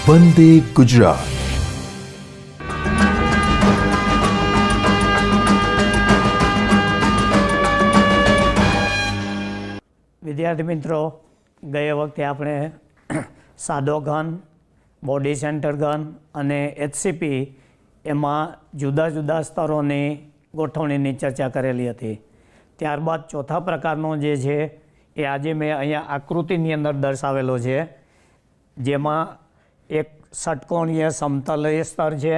વંદે ગુજરાત. વિદ્યાર્થી મિત્રો, ગયા વખતે આપણે સાદો ઘન, બોડી સેન્ટર ઘન અને એચસીપી એમાં જુદા જુદા સ્તરોની ગોઠવણીની ચર્ચા કરેલી હતી. ત્યારબાદ ચોથા પ્રકારનો જે છે એ આજે મેં અહીંયા આકૃતિની અંદર દર્શાવેલો છે, જેમાં એક ષટકોણીય સમતલીય સ્તર છે,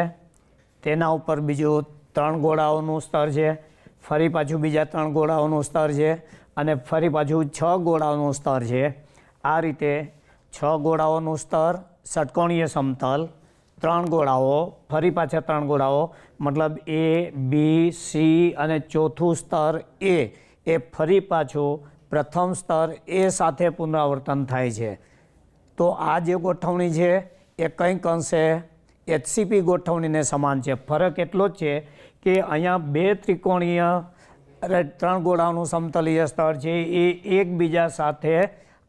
તેના ઉપર બીજું 3 ગોળાઓનું સ્તર છે, ફરી પાછું બીજા 3 ગોળાઓનું સ્તર છે અને ફરી પાછું 6 ગોળાઓનું સ્તર છે. આ રીતે 6 ગોળાઓનું સ્તર, ષટકોણીય સમતલ, 3 ગોળાઓ, ફરી પાછા 3 ગોળાઓ, મતલબ એ, બી, સી અને ચોથું સ્તર એ ફરી પાછું પ્રથમ સ્તર એ સાથે પુનરાવર્તન થાય છે. તો આ જે ગોઠવણી છે એ કંઈક અંશે એચસીપી ગોઠવણીને સમાન છે. ફરક એટલો જ છે કે અહીંયા 2 ત્રિકોણીય 3 ગોળાઓનું સમતલીય સ્તર છે એ એકબીજા સાથે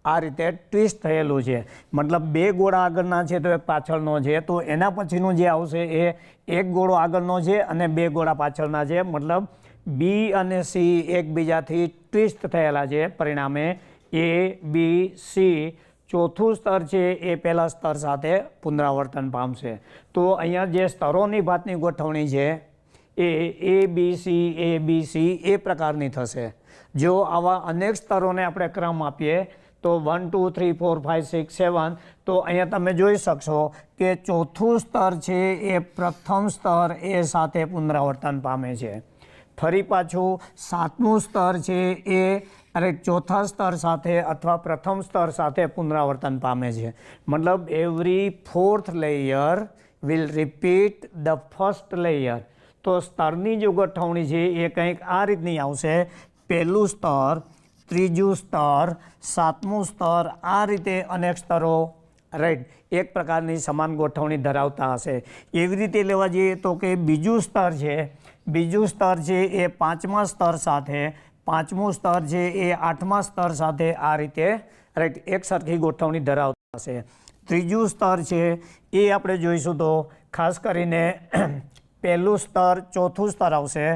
આ રીતે ટ્વિસ્ટ થયેલું છે. મતલબ 2 ગોળા આગળના છે તો એ પાછળનો છે, તો એના પછીનું જે આવશે એ 1 ગોળો આગળનો છે અને 2 ગોળા પાછળના છે. મતલબ બી અને સી એકબીજાથી ટ્વિસ્ટ થયેલા છે. પરિણામે એ, બી, સી ચોથું સ્તર છે એ પહેલા સ્તર સાથે પુનરાવર્તન પામશે. તો અહીંયા જે સ્તરોની ભાતની ગોઠવણી છે એ બી સી એ પ્રકારની થશે. જો આવા અનેક સ્તરોને આપણે ક્રમ આપીએ તો 1 2 3 4 5 6 7, તો અહીંયા તમે જોઈ શકશો કે ચોથું સ્તર છે એ પ્રથમ સ્તર એ સાથે પુનરાવર્તન પામે છે. ફરી પાછું 7મું સ્તર છે એ ચોથા સ્તર સાથે અથવા પ્રથમ સ્તર સાથે પુનરાવર્તન પામે છે. મતલબ every 4th layer will repeat the first layer. તો સ્તરની જે ગોઠવણી છે એ કંઈક આ રીતની આવશે: પહેલું સ્તર, ત્રીજું સ્તર, 7મું સ્તર, આ રીતે અનેક સ્તરો રાઈટ એક પ્રકારની સમાન ગોઠવણી ધરાવતા હશે. એવી રીતે લેવા જઈએ તો કે બીજું સ્તર છે એ 5મા સ્તર સાથે, 5મું સ્તર છે એ 8મા સ્તર સાથે આ રીતે રાઈટ એક સરખી ગોઠવણી ધરાવતા હશે. ત્રીજું સ્તર છે એ આપણે જોઈશું તો ખાસ કરીને પહેલું સ્તર, ચોથું સ્તર આવશે,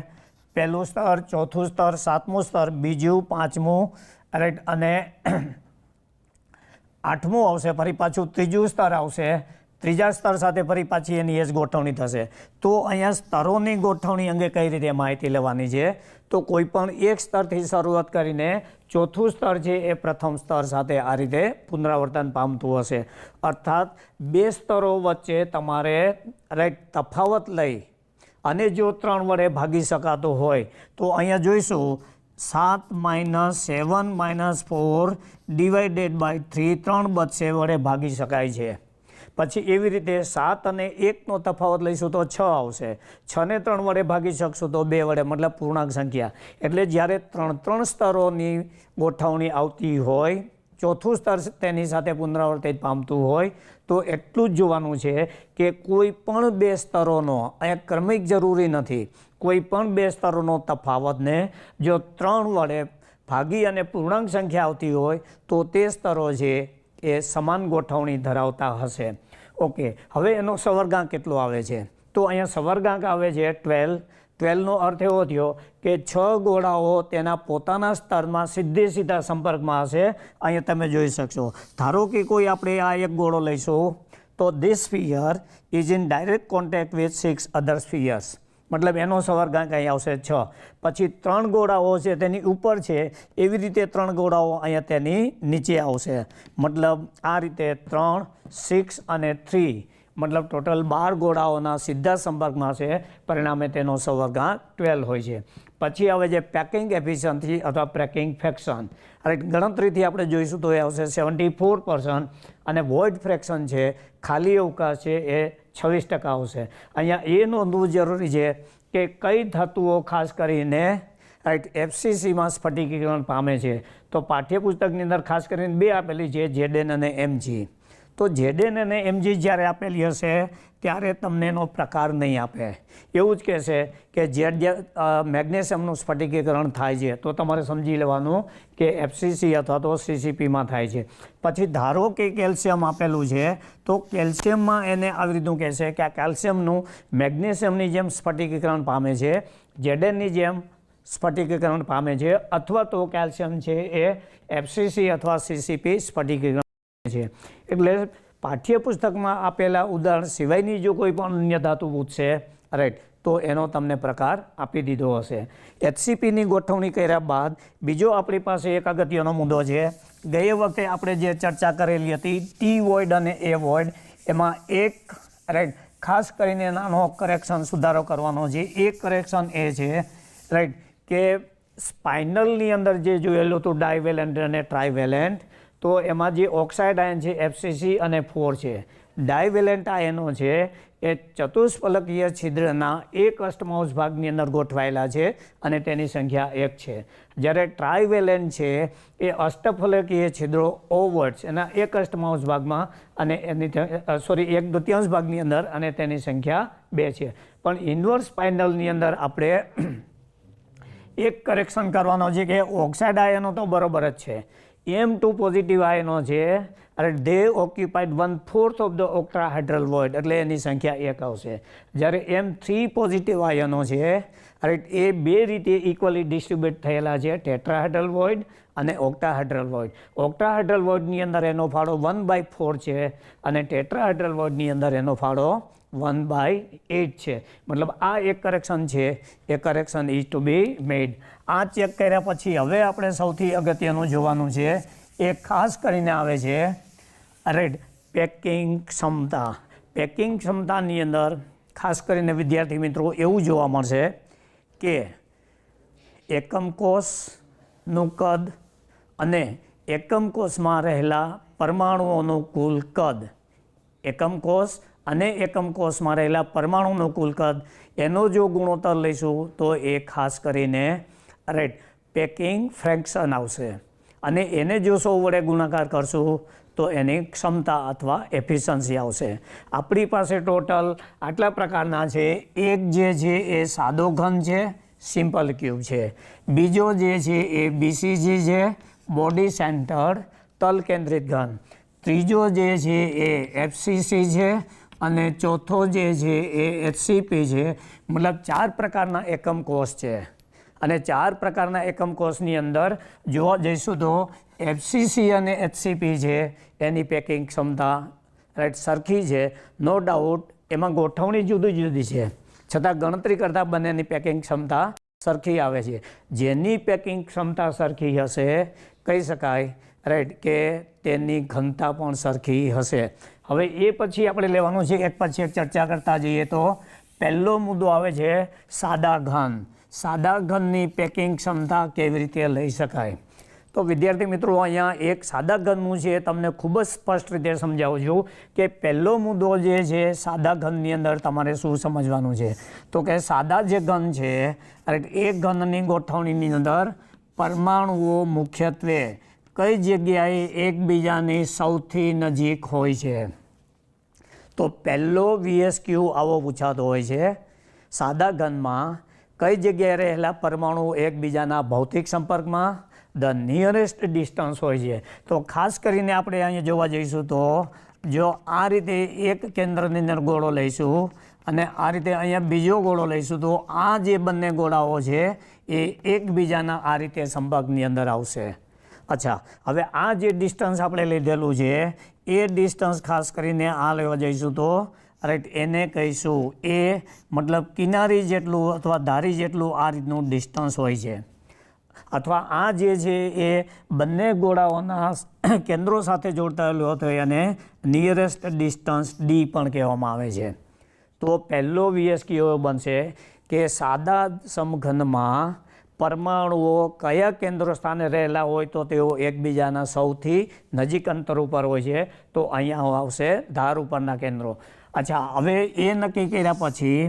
પહેલું સ્તર, ચોથું સ્તર, 7મું સ્તર, બીજું, 5મું રાઈટ અને 8મું આવશે. ફરી પાછું ત્રીજું સ્તર આવશે, ત્રીજા સ્તર સાથે ફરી પાછી એની એ જ ગોઠવણી થશે. તો અહીંયા સ્તરોની ગોઠવણી અંગે કઈ રીતે માહિતી લેવાની છે? તો કોઈ પણ એક સ્તરથી શરૂઆત કરીને ચોથું સ્તર છે એ પ્રથમ સ્તર સાથે આ રીતે પુનરાવર્તન પામતું હશે. અર્થાત 2 સ્તરો વચ્ચે તમારે રાઈટ તફાવત લઈ અને જો 3 વડે ભાગી શકાતો હોય તો અહીંયા જોઈશું 7 - 7 - 4 ડિવાઇડેડ બાય 3, 3 બચશે વડે ભાગી શકાય છે. પછી એવી રીતે 7 અને 1નો તફાવત લઈશું તો 6 આવશે. 6ને 3 વડે ભાગી શકશું તો 2 વડે, મતલબ પૂર્ણાંક સંખ્યા. એટલે જ્યારે 3 સ્તરોની ગોઠવણી આવતી હોય, ચોથું સ્તર તેની સાથે પુનરાવર્તિત પામતું હોય તો એટલું જ જોવાનું છે કે કોઈ પણ 2 સ્તરોનો, અહીંયા ક્રમિક જરૂરી નથી, કોઈ પણ 2 સ્તરોનો તફાવતને જો 3 વડે ભાગી અને પૂર્ણાંક સંખ્યા આવતી હોય તો તે સ્તરો છે એ સમાન ગોઠવણી ધરાવતા હશે. ઓકે, હવે એનો સવર્ગાંક કેટલો આવે છે? તો અહીંયા સવર્ગાંક આવે છે 12. 12નો અર્થ એવો થયો કે 6 ગોળાઓ તેના પોતાના સ્તરમાં સીધા સંપર્કમાં હશે. અહીંયા તમે જોઈ શકશો. ધારો કે કોઈ આપણે આ એક ગોળો લઈશું તો this sphere is in direct contact with 6 અધર સ્ફિયર્સ. મતલબ એનો સવર્ગાંક અહીં આવશે 6. પછી 3 ગોળાઓ છે તેની ઉપર છે, એવી રીતે 3 ગોળાઓ અહીંયા તેની નીચે આવશે. મતલબ આ રીતે 3, 6 અને 3, મતલબ ટોટલ 12 ગોળાઓના સીધા સંપર્કમાં છે. પરિણામે તેનો સવર્ગાંક 12 હોય છે. પછી આવે છે પેકિંગ એફિશિયન્સી અથવા પેકિંગ ફ્રેક્શન. રાઈટ ગણતરીથી આપણે જોઈશું તો એ આવશે 74% અને વોઇડ ફ્રેક્શન છે, ખાલી અવકાશ છે, એ 26% આવશે. અહીંયા એ નોંધવું જરૂરી છે કે કઈ ધાતુઓ ખાસ કરીને રાઈટ એફસીસીમાં સ્ફટિકીકરણ પામે છે. તો પાઠ્યપુસ્તકની અંદર ખાસ કરીને 2 આપેલી છે, Zn અને Mg. તો ZN અને Mg જ્યારે આપેલી હશે ત્યારે તમને એનો પ્રકાર નહીં આપે. એવું જ કહેશે કે મેગ્નેશિયમનું સ્ફટિકીકરણ થાય છે તો તમારે સમજી લેવાનું કે FCC અથવા તો CCPમાં થાય છે. પછી ધારો કે કેલ્શિયમ આપેલું છે તો કેલ્શિયમમાં એને આવી રીતનું કહેશે કે આ કેલ્શિયમનું મેગ્નેશિયમની જેમ સ્ફટિકીકરણ પામે છે, ZNની જેમ સ્ફટિકીકરણ પામે છે, અથવા તો કેલ્શિયમ છે એ FCC અથવા CCP સ્ફટિકીકરણ છે. એટલે પાઠ્યપુસ્તકમાં આપેલા ઉદાહરણ સિવાયની જો કોઈ પણ અન્ય ધાતુ પૂછશે રાઈટ તો એનો તમને પ્રકાર આપી દીધો હશે. HCPની ગોઠવણી કર્યા બાદ બીજો આપણી પાસે એક અગત્યનો મુદ્દો છે. ગઈ વખતે આપણે જે ચર્ચા કરેલી હતી T વોઇડ અને A વોઇડ, એમાં એક રાઈટ ખાસ કરીને નાનો કરેક્શન સુધારો કરવાનો છે. એ કરેક્શન એ છે રાઈટ કે સ્પાઇનલની અંદર જે જોયેલું હતું ડાયવેલેન્ટ અને ટ્રાયવેલેન્ટ, તો એમાં જે ઓક્સાઇડ આયન છે FCC અને 4 છે. ડાયવેલેન્ટ આયનો છે એ ચતુષ્ફલકીય છિદ્રના એક અષ્ટમાંશ ભાગની અંદર ગોઠવાયેલા છે અને તેની સંખ્યા 1 છે. જ્યારે ટ્રાયવેલેન્ટ છે એ અષ્ટફલકીય છિદ્રો ઓવર્ડ્સ એના એક અષ્ટમાંશ ભાગમાં અને એની એક દ્વિતીયાંશ ભાગની અંદર અને તેની સંખ્યા 2 છે. પણ ઇન્વર્સ સ્પાઇનલની અંદર આપણે એક કરેક્શન કરવાનો છે કે ઓક્સાઇડ આયનો તો બરોબર જ છે, M2 પોઝિટિવ આયનો છે અને they occupied 1/4 of the octahedral void એટલે એની સંખ્યા 1 આવશે. જ્યારે M3 પોઝિટિવ આયનો છે રાઈટ એ બે રીતે ઇક્વલી ડિસ્ટ્રીબ્યુટ થયેલા છે, ટેટ્રાહાઇડ્રલ વોઇડ અને ઓક્ટાહાઇડ્રલ વોઇડ. ઓક્ટાહાઇડ્રલ વોઇડની અંદર એનો ફાળો 1/4 છે અને ટેટ્રાહાઇડ્રલ વોઇડની અંદર એનો ફાળો 1/8 છે. મતલબ આ એક કરેક્શન છે, એ કરેક્શન ઇઝ ટુ બી મેડ. આ ચેક કર્યા પછી હવે આપણે સૌથી અગત્યનું જોવાનું છે એ ખાસ કરીને આવે છે રાઈટ પેકિંગ ક્ષમતા. પેકિંગ ક્ષમતાની અંદર ખાસ કરીને વિદ્યાર્થી મિત્રો એવું જોવા મળશે કે એકમ કોષનું કદ અને એકમ કોષમાં રહેલા પરમાણુઓનું કુલ કદ, એકમ કોષ અને એકમ કોષમાં રહેલા પરમાણુનું કુલ કદ એનો જો ગુણોત્તર લઈશું તો એ ખાસ કરીને રાઈટ પેકિંગ ફ્રેક્શન આવશે અને એને જો 100 વડે ગુણાકાર કરશું તો એની ક્ષમતા અથવા એફિશિયન્સી આવશે. આપણી પાસે ટોટલ આટલા પ્રકારના છે. એક જે છે એ સાદો ઘન છે, સિમ્પલ ક્યુબ છે. બીજો જે છે એ BCG છે, બોડી સેન્ટર્ડ તલ કેન્દ્રિત ઘન. ત્રીજો જે છે એ FCC છે અને ચોથો જે છે એ HCP છે. મતલબ 4 પ્રકારના એકમ કોષ છે અને 4 પ્રકારના એકમ કોષની અંદર જોવા જઈશું તો FCC અને HCP છે એની પેકિંગ ક્ષમતા રાઈટ સરખી છે. નો ડાઉટ એમાં ગોઠવણી જુદી જુદી છે છતાં ગણતરી કરતાં બંનેની પેકિંગ ક્ષમતા સરખી આવે છે. જેની પેકિંગ ક્ષમતા સરખી હશે કહી શકાય રાઈટ કે તેની ઘનતા પણ સરખી હશે. હવે એ પછી આપણે લેવાનું છે એક પછી એક ચર્ચા કરતા જઈએ તો પહેલો મુદ્દો આવે છે સાદા ઘન. સાદા ઘનની પેકિંગ ક્ષમતા કેવી રીતે લઈ શકાય? તો વિદ્યાર્થી મિત્રો અહીંયા એક સાદા ઘનનું છે તમને ખૂબ જ સ્પષ્ટ રીતે સમજાવું છું કે પહેલો મુદ્દો જે છે સાદા ઘનની અંદર તમારે શું સમજવાનું છે તો કે સાદા જે ઘન છે એ ઘનની ગોઠવણીની અંદર પરમાણુઓ મુખ્યત્વે કઈ જગ્યાએ એકબીજાની સૌથી નજીક હોય છે? તો પહેલો VSQ આવો પૂછાતો હોય છે. સાદા ઘનમાં કઈ જગ્યાએ રહેલા પરમાણુઓ એકબીજાના ભૌતિક સંપર્કમાં ધ નિયરેસ્ટ ડિસ્ટન્સ હોય છે. તો ખાસ કરીને આપણે અહીંયા જોવા જઈશું તો જો આ રીતે એક કેન્દ્રની અંદર ગોળો લઈશું અને આ રીતે અહીંયા બીજો ગોળો લઈશું તો આ જે બંને ગોળાઓ છે એ એકબીજાના આ રીતે સંપર્કની અંદર આવશે. અચ્છા, હવે આ જે ડિસ્ટન્સ આપણે લીધેલું છે એ ડિસ્ટન્સ ખાસ કરીને આ લેવા જઈશું તો રાઈટ એને કહીશું એ મતલબ કિનારી જેટલું અથવા ધારી જેટલું આ રીતનું ડિસ્ટન્સ હોય છે. અથવા આ જે છે એ બંને ગોળાઓના કેન્દ્રો સાથે જોડાયેલું હતું અને નિયરેસ્ટ ડિસ્ટન્સ D પણ કહેવામાં આવે છે. તો પહેલો VSQ બનશે કે સાદા સમઘનમાં પરમાણુઓ કયા કેન્દ્ર સ્થાને રહેલા હોય તો તેઓ એકબીજાના સૌથી નજીક અંતર ઉપર હોય છે. તો અહીંયા આવશે ધાર ઉપરના કેન્દ્રો. અચ્છા, હવે એ નક્કી કર્યા પછી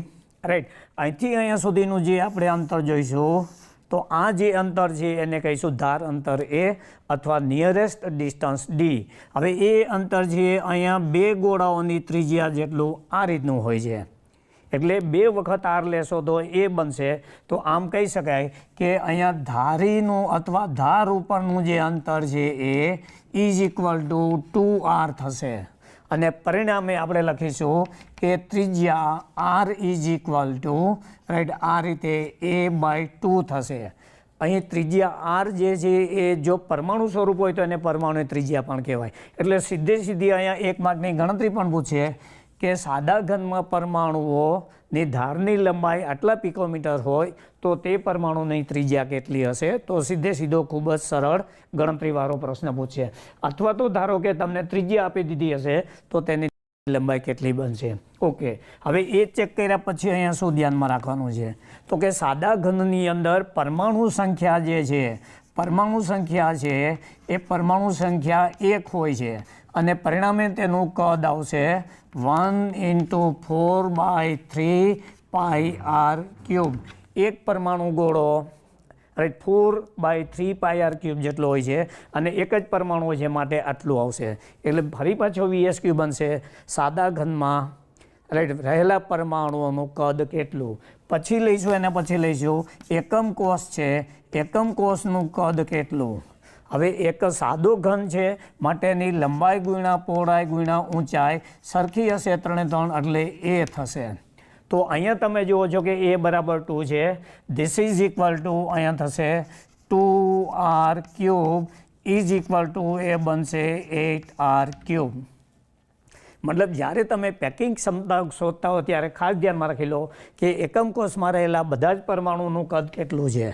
રાઈટ અહીંથી અહીંયા સુધીનું જે આપણે અંતર જોઈશું તો આ જે અંતર છે એને કહીશું ધાર અંતર એ અથવા નિયરેસ્ટ ડિસ્ટન્સ ડી. હવે એ અંતર છે અહીંયા બે ગોળાઓની ત્રિજ્યા જેટલું આ રીતનું હોય છે, એટલે બે વખત આર લેશો તો એ બનશે. તો આમ કહી શકાય કે અહીંયા ધારીનું અથવા ધાર ઉપરનું જે અંતર છે એ ઇઝ ઇક્વલ ટુ 2r થશે. અને પરિણામે આપણે લખીશું કે ત્રિજ્યા r is equal to right આ રીતે a/2 થશે. અહીં ત્રિજ્યા આર જે છે એ જો પરમાણુ સ્વરૂપ હોય તો એને પરમાણુ ત્રિજ્યા પણ કહેવાય. એટલે સીધી અહીંયા 1 માર્કની ગણતરી પણ પૂછે કે સાદા ઘનમાં પરમાણુઓની ધારની લંબાઈ આટલા પિકોમીટર હોય તો તે પરમાણુની ત્રિજ્યા કેટલી હશે, તો સીધો ખૂબ જ સરળ ગણતરીવાળો પ્રશ્ન પૂછે. અથવા તો ધારો કે તમને ત્રિજ્યા આપી દીધી હશે તો તેની લંબાઈ કેટલી બનશે. ઓકે, હવે એ ચેક કર્યા પછી અહીંયા શું ધ્યાનમાં રાખવાનું છે, તો કે સાદા ઘનની અંદર પરમાણુ સંખ્યા જે છે એ પરમાણુ સંખ્યા 1 હોય છે અને પરિણામે તેનું કદ આવશે 1 × 4/3 πr³. એક પરમાણુ ગોળો રાઈટ 4/3 πr³ જેટલો હોય છે અને એક જ પરમાણુ હોય છે માટે આટલું આવશે. એટલે ફરી પાછો VS³ બનશે સાદા ઘનમાં રાઈટ રહેલા પરમાણુઓનું કદ કેટલું. પછી લઈશું એકમ કોષ છે, એકમ કોષનું કદ કેટલું. હવે એક સાદો ઘન છે માટેની લંબાઈ ગુણ્યા પહોળાઈ ગુણ્યા ઊંચાઈ સરખી હશે 3 એટલે એ થશે. તો અહીંયા તમે જુઓ છો કે a બરાબર 2 છે. ધીસ ઇઝ ઇક્વલ ટુ અહીંયા થશે 2r³ ઇઝ ઇક્વલ ટુ એ બનશે 8r³. મતલબ જ્યારે તમે પેકિંગ ક્ષમતા શોધતા હો ત્યારે ખાસ ધ્યાનમાં રાખી લો કે એકમ કોષમાં રહેલા બધા જ પરમાણુનું કદ કેટલું છે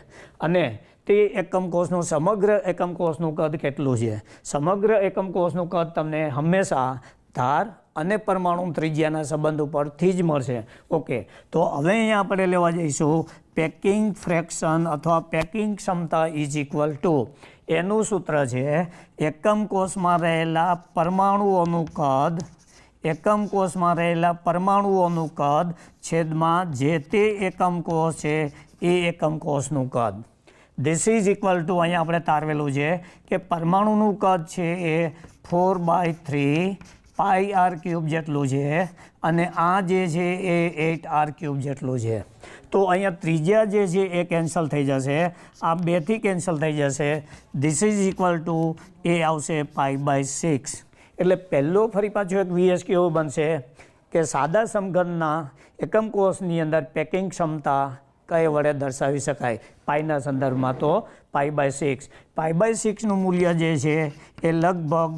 અને તે એકમ કોષનું સમગ્ર એકમ કોષનું કદ કેટલું છે. સમગ્ર એકમ કોષનું કદ તમને હંમેશા ધાર અને પરમાણુ ત્રિજ્યાના સંબંધ ઉપરથી જ મળશે. ઓકે, તો હવે અહીંયા આપણે લેવા જઈશું પેકિંગ ફ્રેક્શન અથવા પેકિંગ ક્ષમતા ઇઝ ઇક્વલ ટુ એનું સૂત્ર છે એકમ કોષમાં રહેલા પરમાણુઓનું કદ છેદમાં જે તે એકમ કોષ છે એ એકમ કોષનું કદ. ધીસ ઇઝ ઇક્વલ ટુ અહીંયા આપણે તારવેલું છે કે પરમાણુનું કદ છે એ 4/3 πr³ જેટલું છે અને આ જે છે એ 8r³ જેટલું છે. તો અહીંયા ત્રિજ્યા જે છે એ કેન્સલ થઈ જશે, આ 2થી કેન્સલ થઈ જશે. ધીસ ઇઝ ઇક્વલ ટુ એ આવશે π/6. એટલે પહેલો ફરી પાછો એક VS³ બનશે કે સાદા સમઘનના એકમ કોષની અંદર પેકિંગ ક્ષમતા કઈ વડે દર્શાવી શકાય, પાઈના સંદર્ભમાં તો π/6. π/6નું મૂલ્ય જે છે એ લગભગ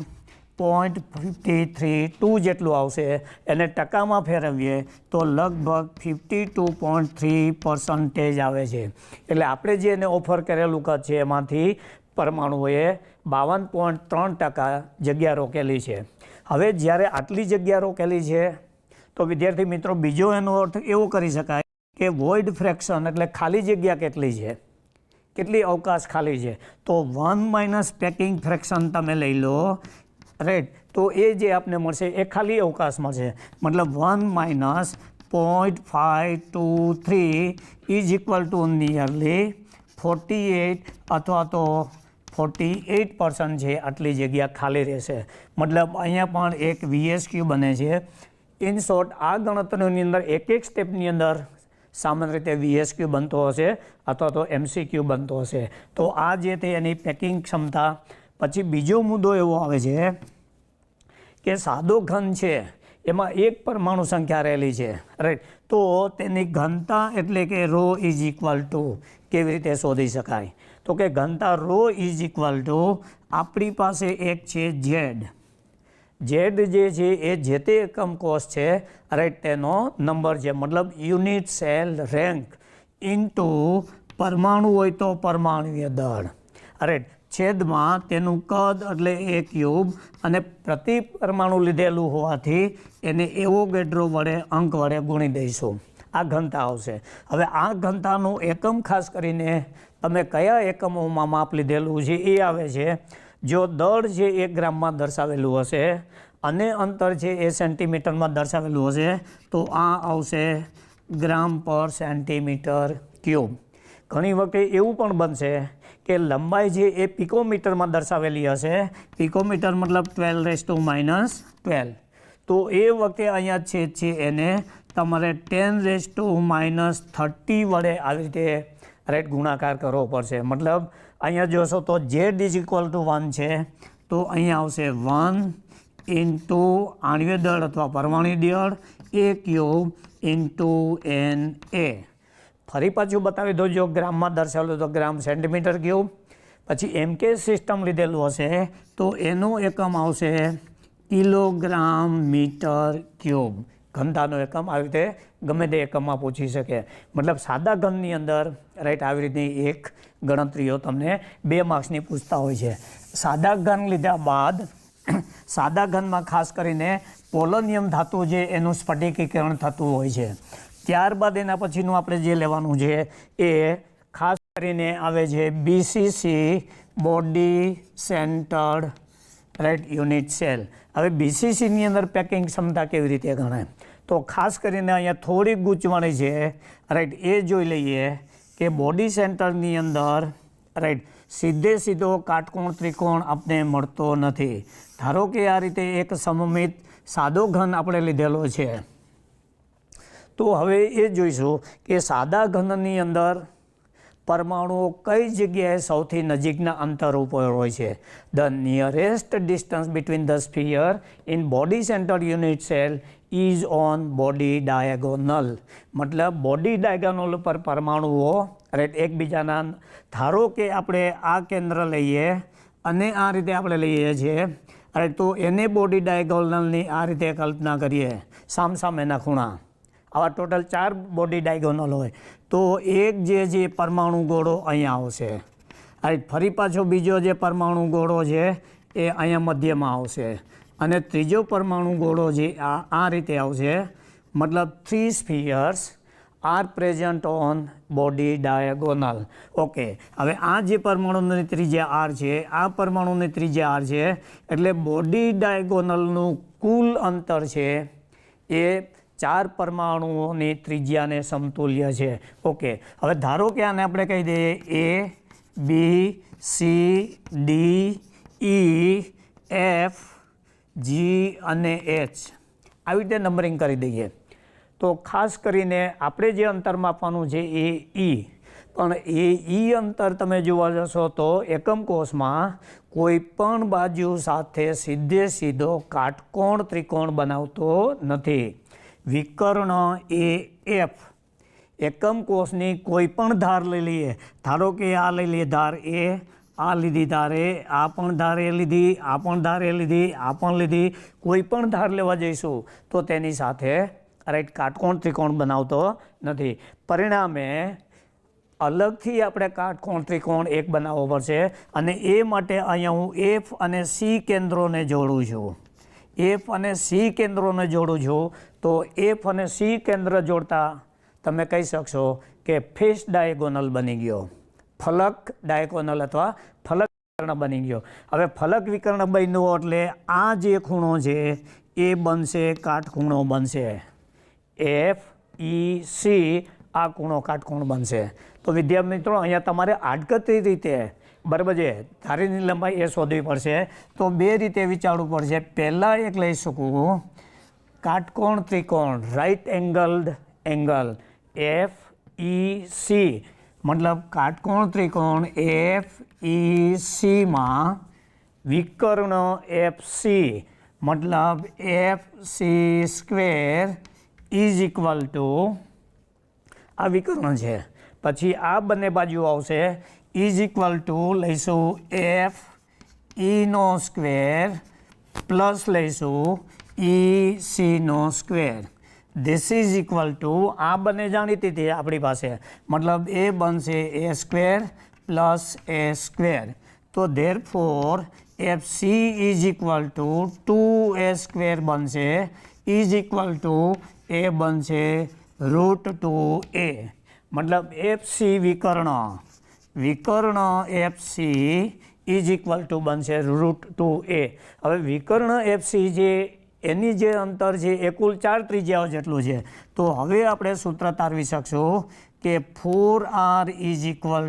0.532 જેટલું આવશે. એને ટકામાં ફેરવીએ તો લગભગ 52.3% આવે છે. એટલે આપણે જે એને ઓફર કરેલું કદ છે એમાંથી પરમાણુઓએ 52.3% જગ્યા રોકેલી છે. હવે જ્યારે આટલી જગ્યા રોકેલી છે તો વિદ્યાર્થી મિત્રો બીજો એનો અર્થ એવો કરી શકાય કે વોઇડ ફ્રેક્શન એટલે ખાલી જગ્યા કેટલી છે, કેટલી અવકાશ ખાલી છે. તો 1 - પેકિંગ ફ્રેક્શન તમે લઈ લો રાઈટ, તો એ જે આપને મળશે એ ખાલી અવકાશ મળશે. મતલબ 1 - 0.523 ઇઝ ઇક્વલ ટુ નિયરલી 48 અથવા તો 48% છે આટલી જગ્યા ખાલી રહેશે. મતલબ અહીંયા પણ એક VS³ બને છે. ઇન શોર્ટ આ ગણતરીની અંદર એક સ્ટેપની અંદર સામાન્ય રીતે VS³ બનતો હશે અથવા તો MCQ બનતો હશે. તો આ જે તે એની પેકિંગ ક્ષમતા. પછી બીજો મુદ્દો એવો આવે છે કે સાદો ઘન છે એમાં એક પરમાણુ સંખ્યા રહેલી છે રાઈટ, તો તેની ઘનતા એટલે કે ρ ઇઝ ઇક્વલ ટુ કેવી રીતે શોધી શકાય, તો કે ઘનતા ρ ઇઝ ઇક્વલ ટુ આપણી પાસે એક છે ઝેડ જે છે એ જે તે એકમ કોષ છે રાઈટ તેનો નંબર છે. મતલબ યુનિટ સેલ રેન્ક ઇન્ટુ પરમાણુ હોય તો પરમાણુય દળ રાઈટ છેદમાં તેનું કદ એટલે A³ અને પ્રતિ પરમાણુ લીધેલું હોવાથી એને એવોગેડ્રો વડે અંક વડે ગુણી દઈશું. આ ઘનતા આવશે. હવે આ ઘનતાનું એકમ ખાસ કરીને તમે કયા એકમોમાં માપ લીધેલું છે એ આવે છે. જો દળ છે 1 ગ્રામમાં દર્શાવેલું હશે અને અંતર છે એ સેન્ટીમીટરમાં દર્શાવેલું હશે તો આ આવશે ગ્રામ પર સેન્ટીમીટર ક્યુબ. ઘણી વખતે એવું પણ બનશે કે લંબાઈ જે એ પિકોમીટરમાં દર્શાવેલી હશે, પિકોમીટર મતલબ 10⁻12, તો એ વખતે અહીંયા છેદ છે એને તમારે 10⁻30 વડે આવી રીતે રાઈટ ગુણાકાર કરવો પડશે. મતલબ અહીંયા જોશો તો z = 1 છે, તો અહીંયા આવશે 1 ઇન્ટુ આણ્વીય દળ અથવા પરમાણુ દળ a ક્યુબ ઇન્ટુ Na. ફરી પાછું બતાવી દો, જો ગ્રામમાં દર્શાવેલું તો ગ્રામ સેન્ટીમીટર ક્યુબ. પછી MK સિસ્ટમ લીધેલું હશે તો એનું એકમ આવશે કિલોગ્રામ મીટર ક્યુબ. ઘનતાનો એકમ આવી રીતે ગમે તે એકમમાં પૂછી શકે. મતલબ સાદા ઘનની અંદર રાઈટ આવી રીતની એક ગણતરીઓ તમને 2 માર્ક્સની પૂછતા હોય છે. સાદા ઘન લીધા બાદ સાદા ઘનમાં ખાસ કરીને પોલોનિયમ ધાતુ જે એનું સ્ફટિકીકરણ થતું હોય છે. ત્યારબાદ એના પછીનું આપણે જે લેવાનું છે એ ખાસ કરીને આવે છે BCC, body centred right unit cell. હવે BCCની અંદર પેકિંગ ક્ષમતા કેવી રીતે ગણાય, તો ખાસ કરીને અહીંયા થોડી ગૂંચવણી છે રાઈટ. એ જોઈ લઈએ કે બોડી સેન્ટરની અંદર રાઈટ સીધો કાટકોણ ત્રિકોણ આપણે મળતો નથી. ધારો કે આ રીતે એક સમમિત સાદો ઘન આપણે લીધેલો છે, તો હવે એ જોઈશું કે સાદા ઘનની અંદર પરમાણુઓ કઈ જગ્યાએ સૌથી નજીકના અંતર ઉપર હોય છે. The nearest distance between the sphere in body centre unit cell is on body diagonal. મતલબ બોડી ડાયગોનલ પર પરમાણુઓ રાઈટ એકબીજાના, ધારો કે આપણે આ કેન્દ્ર લઈએ અને આ રીતે આપણે લઈએ છીએ રાઈટ, તો એને બોડી ડાયગોનલની આ રીતે કલ્પના કરીએ, સામસામેના ખૂણા. આવા ટોટલ 4 બોડી ડાયગોનલ હોય તો એક જે પરમાણુ ગોળો અહીંયા આવશે રાઈટ. ફરી પાછો બીજો જે પરમાણુ ગોળો છે એ અહીંયા મધ્યમાં આવશે અને ત્રીજો પરમાણુ ગોળો જે આ રીતે આવશે. મતલબ 3 spheres are present on body diagonal. Okay, હવે આ જે પરમાણુની ત્રિજ્યા આર છે, આ પરમાણુની ત્રિજ્યા આર છે, એટલે બોડી ડાયગોનલનું કુલ અંતર છે એ 4 પરમાણુઓની ત્રિજ્યાને સમતુલ્ય છે. ઓકે, હવે ધારો કે આને આપણે કહી દઈએ A, B, C, D, E, F, G અને H. આવી રીતે નંબરિંગ કરી દઈએ. તો ખાસ કરીને આપણે જે અંતર માપવાનું છે એ E, પણ એ અંતર તમે જોવા જશો તો એકમ કોષમાં કોઈ પણ બાજુ સાથે સીધો કાટકોણ ત્રિકોણ બનાવતો નથી. વિકર્ણ AF એકમ કોષની કોઈ પણ ધાર લઈ લઈએ, ધારો કે આ લઈ લઈએ ધાર A, આ લીધી ધાર A, આ પણ ધાર A લીધી, આ પણ ધાર A લીધી, આ પણ લીધી, કોઈ પણ ધાર લેવા જઈશું તો તેની સાથે રાઈટ કાટકોણ ત્રિકોણ બનાવતો નથી. પરિણામે અલગથી આપણે કાટકોણ ત્રિકોણ એક બનાવવો પડશે અને એ માટે અહીંયા હું F અને C કેન્દ્રોને જોડું છું. F અને C કેન્દ્રોને જોડું છું તો F અને C કેન્દ્ર જોડતા તમે કહી શકશો કે ફેસ ડાયગોનલ બની ગયો, ફલક ડાયગોનલ અથવા ફલક વિકર્ણ બની ગયો. હવે ફલક વિકર્ણ બન્યો એટલે આ જે ખૂણો છે એ બનશે કાટખૂણો બનશે. FEC આ ખૂણો કાટકોણ બનશે. તો વિદ્યાર્થી મિત્રો અહીંયા તમારે આડકતરી રીતે બરાબર છે ધારીની લંબાઈ એ શોધવી પડશે. તો 2 રીતે વિચારવું પડશે. પહેલાં એક લઈ શકું કાટકોણ ત્રિકોણ રાઈટ એંગલ્ડ એંગલ FEC, મતલબ કાટકોણ ત્રિકોણ FEC માં વિકર્ણ FC મતલબ FC² ઇઝ ઇક્વલ ટુ આ વિકર્ણ છે. પછી આ બંને બાજુ આવશે ઇઝ ઇક્વલ ટુ લઈશું FE² પ્લસ લઈશું EC². This is equal two આ બંને જાણીતી હતી આપણી પાસે, મતલબ એ બનશે A² પ્લસ A². તો therefore FC is equal two 2A² બનશે, ઇઝ ઇક્વલ ટુ એ બનશે √2A. મતલબ FC વિકર્ણ FC ઇઝ ઇક્વલ ટુ બનશે √2A. હવે વિકર્ણ FC જે એની જે અંતર છે એ કુલ 4 ત્રિજ્યાઓ જેટલું છે. તો હવે આપણે સૂત્ર તારવી શકશું કે 4r is equal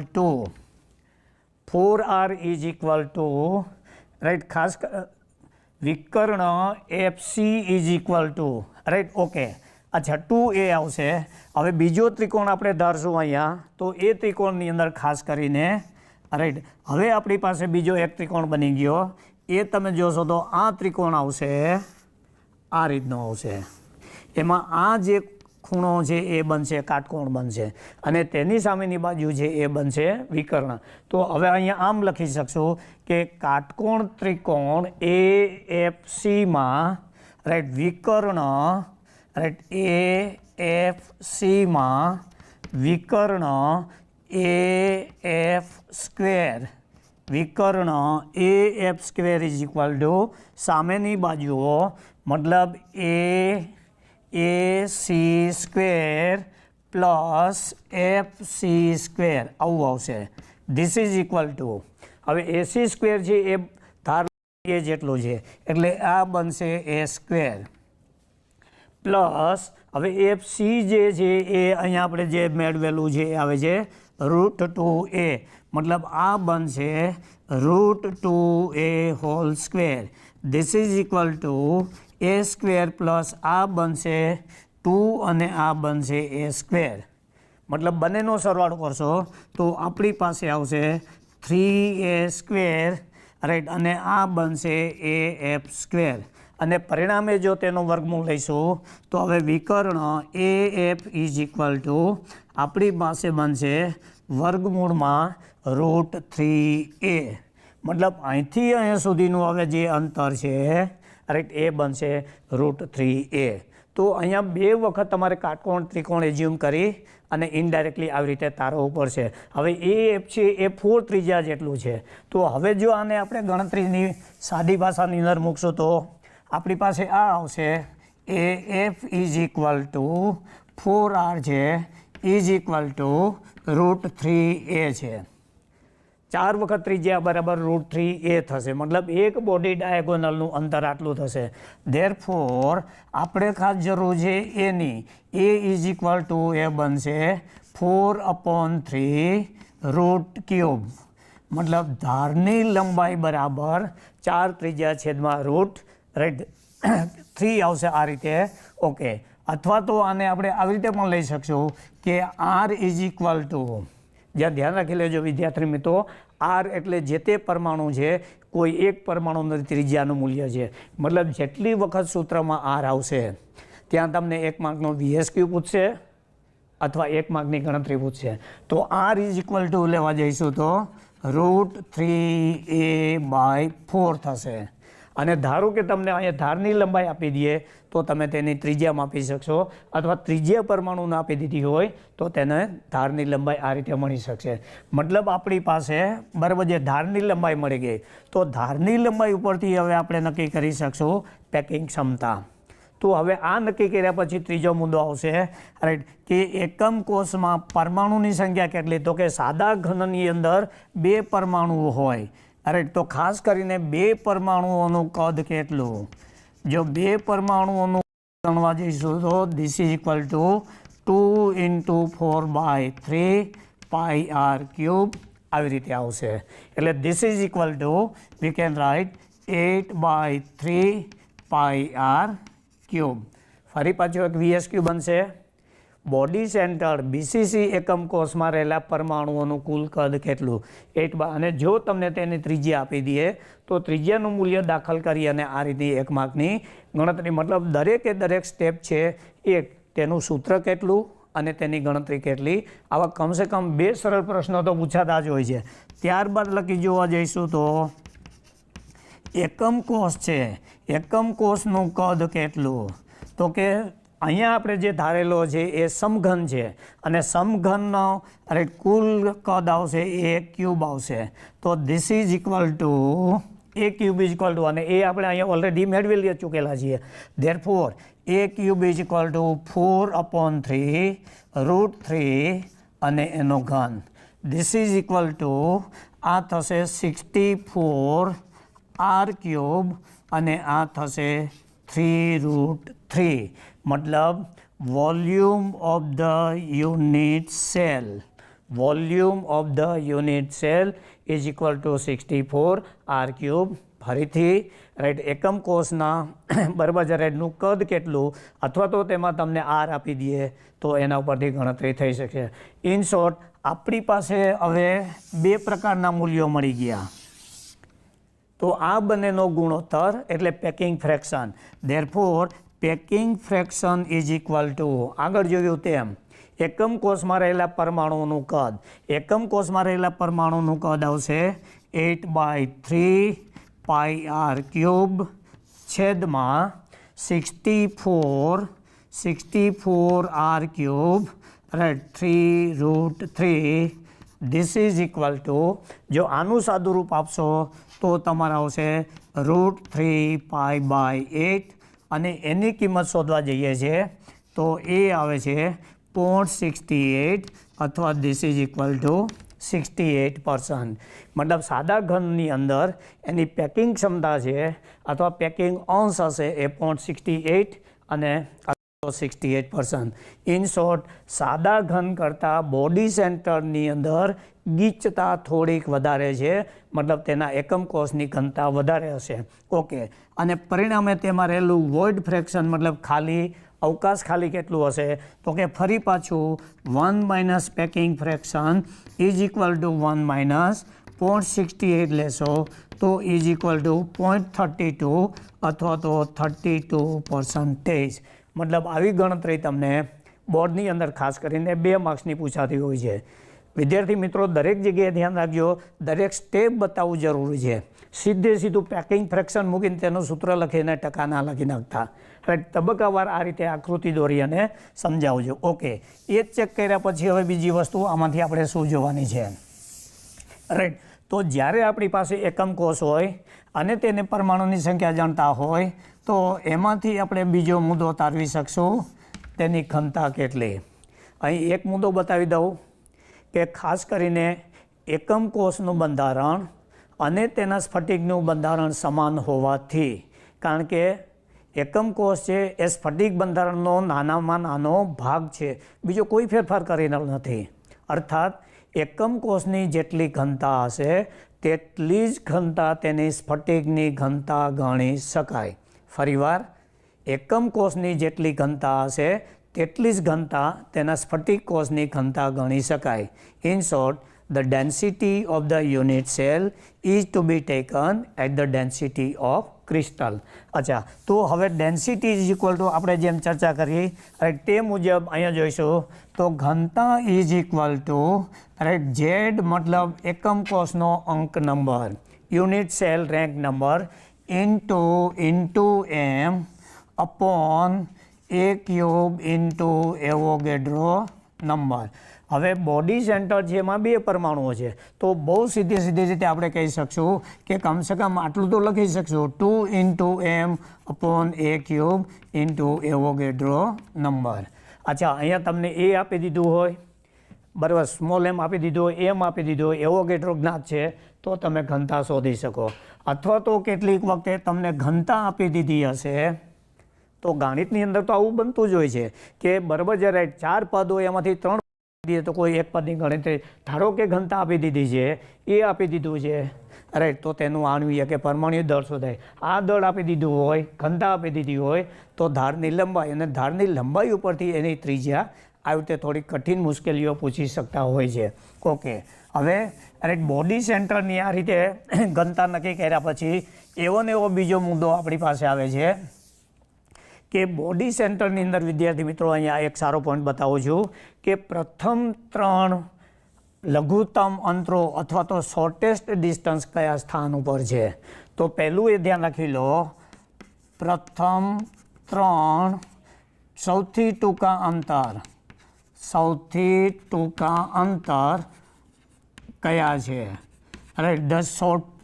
to right, ખાસ વિકર્ણ FC is equal to right. Okay, અચ્છા 2a આવશે. હવે બીજો ત્રિકોણ આપણે ધારશું અહીંયા, તો એ ત્રિકોણની અંદર ખાસ કરીને રાઈટ, હવે આપણી પાસે બીજો એક ત્રિકોણ બની ગયો. એ તમે જોશો તો આ ત્રિકોણ આવશે, આ રીતનો આવશે. એમાં આ જે ખૂણો છે એ બનશે કાટકોણ બનશે, અને તેની સામેની બાજુ છે એ બનશે વિકર્ણ. તો હવે અહીંયા આમ લખી શકશું કે કાટકોણ ત્રિકોણ AFCમાં રાઈટ વિકર્ણ રાઈટ AFCમાં વિકર્ણ AF સ્ક્વેર વિકર્ણ AF square is equal two સામેની બાજુઓ મતલબ AC square plus FC square આવું આવશે. ધીસ ઇઝ ઇક્વલ ટુ હવે AC સ્ક્વેર છે એ ધાર એ જેટલું છે એટલે આ બનશે A સ્ક્વેર પ્લસ હવે FC જે છે એ અહીંયા આપણે જે મેળવેલું છે એ આવે છે √2a મતલબ આ બનશે √2a whole square. This is equal two A square plus આ બનશે 2 અને આ બનશે A સ્ક્વેર. મતલબ બંનેનો સરવાળો કરશો તો આપણી પાસે આવશે 3a સ્ક્વેર રાઈટ, અને આ બનશે AF સ્ક્વેર. અને પરિણામે જો તેનો વર્ગમૂળ લઈશું તો હવે વિકર્ણ AF ઇઝ ઇક્વલ ટુ આપણી પાસે બનશે વર્ગમૂળમાં √3a. મતલબ અહીંથી અહીંયા સુધીનું હવે જે અંતર છે રાઈટ એ બનશે √3a. તો અહીંયા 2 વખત તમારે કાટકોણ ત્રિકોણ એઝ્યુમ કરી અને ઇનડાયરેક્ટલી આવી રીતે તારવવું પડશે. હવે AF છે એ 4 ત્રિજ્યા જેટલું છે. તો હવે જો આને આપણે ગણતરીની સાદી ભાષાની અંદર મૂકશું તો આપણી પાસે આ આવશે AF is equal two 4r છે ઇઝ ઇક્વલ ટુ √3a છે. 4 વખત ત્રિજ્યા બરાબર √3a થશે. મતલબ એક બોડી ડાયગોનલનું અંતર આટલું થશે. ધેરફોર આપણે ખાસ જરૂર છે એની. A ઇઝ ઇક્વલ ટુ એ બનશે 4/3 √3. મતલબ ધારની લંબાઈ બરાબર 4 ત્રિજ્યા છેદમાં રાઈટ 3 આવશે આ રીતે. ઓકે, અથવા તો આને આપણે આવી રીતે પણ લઈ શકશું કે R ઇઝ ઇક્વલ ટુ, જ્યાં ધ્યાન રાખી લેજો વિદ્યાર્થી મિત્રો, R એટલે જે તે પરમાણુ છે કોઈ એક પરમાણુની ત્રિજ્યાનું મૂલ્ય છે. મતલબ જેટલી વખત સૂત્રમાં R આવશે ત્યાં તમને 1 માર્કનો VSQ પૂછશે અથવા 1 માર્કની ગણતરી પૂછશે. તો R ઇઝ ઇક્વલ ટુ લેવા જઈશું તો √3a/4 થશે. અને ધારો કે તમને અહીંયા ધારની લંબાઈ આપી દઈએ તો તમે તેની ત્રિજ્યા માપી શકશો, અથવા ત્રિજ્યા પરમાણુને આપી દીધી હોય તો તેને ધારની લંબાઈ આ રીતે મળી શકશે. મતલબ આપણી પાસે બરાબર જે ધારની લંબાઈ મળી ગઈ, તો ધારની લંબાઈ ઉપરથી હવે આપણે નક્કી કરી શકશું પેકિંગ ક્ષમતા. તો હવે આ નક્કી કર્યા પછી ત્રીજો મુદ્દો આવશે રાઈટ કે એકમ કોષમાં પરમાણુની સંખ્યા કેટલી. તો કે સાદા ઘનની અંદર 2 પરમાણુઓ હોય રાઈટ, તો ખાસ કરીને 2 પરમાણુઓનું કદ કેટલું. જો 2 પરમાણુઓનું ગણવા જઈશું તો this is equal two 2 × 4/3 πr³ આવી રીતે આવશે. એટલે this is equal two we can write 8/3 πr³. ફરી પાછું એક VSQ બનશે. બોડી સેન્ટર BCC એકમ કોષમાં રહેલા પરમાણુઓનું કુલ કદ કેટલું 8 અને જો તમને તેની ત્રિજ્યા આપી દઈએ તો ત્રિજ્યાનું મૂલ્ય દાખલ કરી અને આ રીતે 1 માર્કની ગણતરી. મતલબ દરેક સ્ટેપ છે એક તેનું સૂત્ર કેટલું અને તેની ગણતરી કેટલી. આવા કમસે કમ 2 સરળ પ્રશ્નો તો પૂછાતા જ હોય છે. ત્યારબાદ લખી જોવા જઈશું તો એકમ કોષ છે, એકમ કોષનું કદ કેટલું. તો કે અહીંયા આપણે જે ધારેલો છે એ સમઘન છે અને સમઘનનો કુલ કદ આવશે A³ આવશે. તો this is equal two A³ is equal two, અને એ આપણે અહીંયા ઓલરેડી મેળવી ચૂકેલા છીએ. Therefore A³ is equal two 4/3 √3 અને એનો ઘન. ધીસ ઇઝ ઇક્વલ ટુ આ થશે 64 r³ અને આ થશે 3√3 मतलब volume of the unit cell, volume of the unit cell is equal two 64 r³. ફરીથી રાઈટ એકમ કોષના બરાબર છે રાઈટનું કદ કેટલું અથવા તો તેમાં તમને આર આપી દઈએ તો એના ઉપરથી ગણતરી થઈ શકશે. ઇન શોર્ટ આપણી પાસે હવે બે પ્રકારના મૂલ્યો મળી ગયા. તો આ બંનેનો ગુણોત્તર એટલે packing fraction. Therefore packing fraction is equal two આગળ જોયું તેમ એકમ કોષમાં રહેલા પરમાણુઓનું કદ, એકમ કોષમાં રહેલા પરમાણુનું કદ આવશે 8/3 πr³ છેદમાં 64 r³ right 3√3. This is equal two જો આનું સાદું રૂપ આપશો તો તમારે આવશે √3π/8 અને એની કિંમત શોધવા જઈએ છીએ તો એ આવે છે 0.68 અથવા ધીસ ઇઝ ઇક્વલ ટુ 68%. મતલબ સાદા ઘનની અંદર એની પેકિંગ ક્ષમતા છે અથવા પેકિંગ અંશ હશે એ 0.68 અને 68%. ઇન શોર્ટ સાદા ઘન કરતાં બોડી સેન્ટરની અંદર ગીચતા થોડીક વધારે છે, મતલબ તેના એકમ કોષની ઘનતા વધારે હશે. ઓકે, અને પરિણામે તેમાં રહેલું વોઇડ ફ્રેક્શન મતલબ ખાલી અવકાશ ખાલી કેટલું હશે તો કે ફરી પાછું 1 - packing fraction is equal two 1 - 0.68 લેશો તો ઇઝ ઇક્વલ ટુ 0.32 અથવા તો 32%. મતલબ આવી ગણતરી તમને બોર્ડની અંદર ખાસ કરીને 2 માર્ક્સની પૂછાતી હોય છે. વિદ્યાર્થી મિત્રો દરેક જગ્યાએ ધ્યાન રાખજો, દરેક સ્ટેપ બતાવવું જરૂરી છે. સીધું પેકિંગ ફ્રેક્શન મૂકીને તેનું સૂત્ર લખીને ટકા ના લખી નાખતા. રાઈટ, તબક્કાવાર આ રીતે આકૃતિ દોરી અને સમજાવજો. ઓકે, એ જ ચેક કર્યા પછી હવે બીજી વસ્તુ આમાંથી આપણે શું જોવાની છે. રાઈટ, તો જ્યારે આપણી પાસે એકમ કોષ હોય અને તેને પરમાણુની સંખ્યા જાણતા હોય તો એમાંથી આપણે બીજો મુદ્દો તારવી શકશું, તેની ઘનતા કેટલી. અહીં એક મુદ્દો બતાવી દઉં કે ખાસ કરીને એકમ કોષનું બંધારણ અને તેના સ્ફટિકનું બંધારણ સમાન હોવાથી, કારણ કે એકમ કોષ છે એ સ્ફટિક બંધારણનો નાનામાં નાનો ભાગ છે, બીજો કોઈ ફેરફાર કરેલો નથી. અર્થાત એકમ કોષની જેટલી ઘનતા હશે તેટલી જ ઘનતા તેની સ્ફટિકની ઘનતા ગણી શકાય. ફરીવાર, એકમ કોષની જેટલી ઘનતા હશે તેટલી જ ઘનતા તેના સ્ફટિક કોષની ઘનતા ગણી શકાય. In short, the density of the unit cell is to be taken at the density of crystal. અચ્છા, તો હવે ડેન્સિટી ઇઝ ઇક્વલ ટુ આપણે જેમ ચર્ચા કરી રાઈટ તે મુજબ અહીંયા જોઈશું તો ઘનતા is equal to right Z મતલબ એકમ કોષનો અંક number, unit cell rank number into M upon a³ into Avogadro number. હવે બોડી સેન્ટર છે એમાં 2 પરમાણુઓ છે તો બહુ સીધી રીતે આપણે કહી શકશું કે કમસે કમ આટલું તો લખી શકશું 2 × m upon a³ into Avogadro number. અચ્છા, અહીંયા તમને એ આપી દીધું હોય બરાબર, સ્મોલ એમ આપી દીધું હોય, એમ આપી દીધું હોય, એવોગેડ્રો જ્ઞાત છે તો તમે ઘનતા શોધી શકો. અથવા તો કેટલીક વખતે તમને ઘનતા આપી દીધી હશે તો ગણિતની અંદર તો આવું બનતું જ હોય છે કે બરાબર છે રાઈટ 4 પદ હોય એમાંથી 3 તો કોઈ એક પદની ગણતરી, ધારો કે ઘનતા આપી દીધી છે, એ આપી દીધું છે રાઈટ, તો તેનું આણ્વીય કે પરમાણ્વીય દળ શોધાય. આ દળ આપી દીધું હોય, ઘનતા આપી દીધી હોય તો ધારની લંબાઈ અને ધારની લંબાઈ ઉપરથી એની ત્રિજ્યા આવી રીતે થોડી કઠિન મુશ્કેલીઓ પૂછી શકતા હોય છે. ઓકે, હવે રાઈટ બોડી સેન્ટરની આ રીતે ઘનતા નક્કી કર્યા પછી એવો ને એવો બીજો મુદ્દો આપણી પાસે આવે છે કે બોડી સેન્ટરની અંદર વિદ્યાર્થી મિત્રો અહીંયા એક સારો પોઈન્ટ બતાવું છું કે પ્રથમ 3 લઘુત્તમ અંતરો અથવા તો શોર્ટેસ્ટ ડિસ્ટન્સ કયા સ્થાન ઉપર છે. તો પહેલું એ ધ્યાન રાખી લો, પ્રથમ 3 સૌથી ટૂંકા અંતર કયા છે. Right, the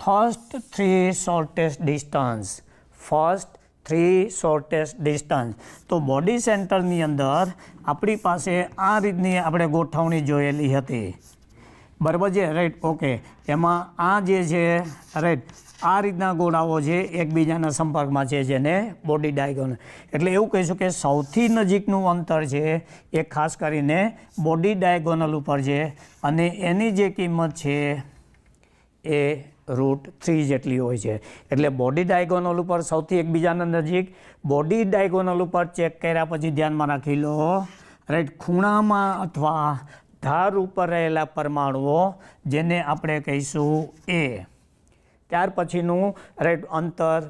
first 3 shortest distance, first 3 shortest distance. તો બોડી સેન્ટરની અંદર આપણી પાસે આ રીતની આપણે ગોઠવણી જોયેલી હતી બરાબર છે, રાઈટ. ઓકે, એમાં આ જે છે, રાઈટ, આ રીતના ગોળાઓ છે એકબીજાના સંપર્કમાં છે, જેને બોડી ડાયગોનલ. એટલે એવું કહીશું કે સૌથી નજીકનું અંતર છે એ ખાસ કરીને બોડી ડાયગોનલ ઉપર છે, અને એની જે કિંમત છે એ √3 જેટલી હોય છે. એટલે બોડી ડાયગોનલ ઉપર સૌથી એકબીજાના નજીક, બોડી ડાયગોનલ ઉપર ચેક કર્યા પછી ધ્યાનમાં રાખી લો, રાઈટ, ખૂણામાં અથવા ધાર ઉપર રહેલા પરમાણુઓ જેને આપણે કહીશું એ. ત્યાર પછીનું, રાઈટ, અંતર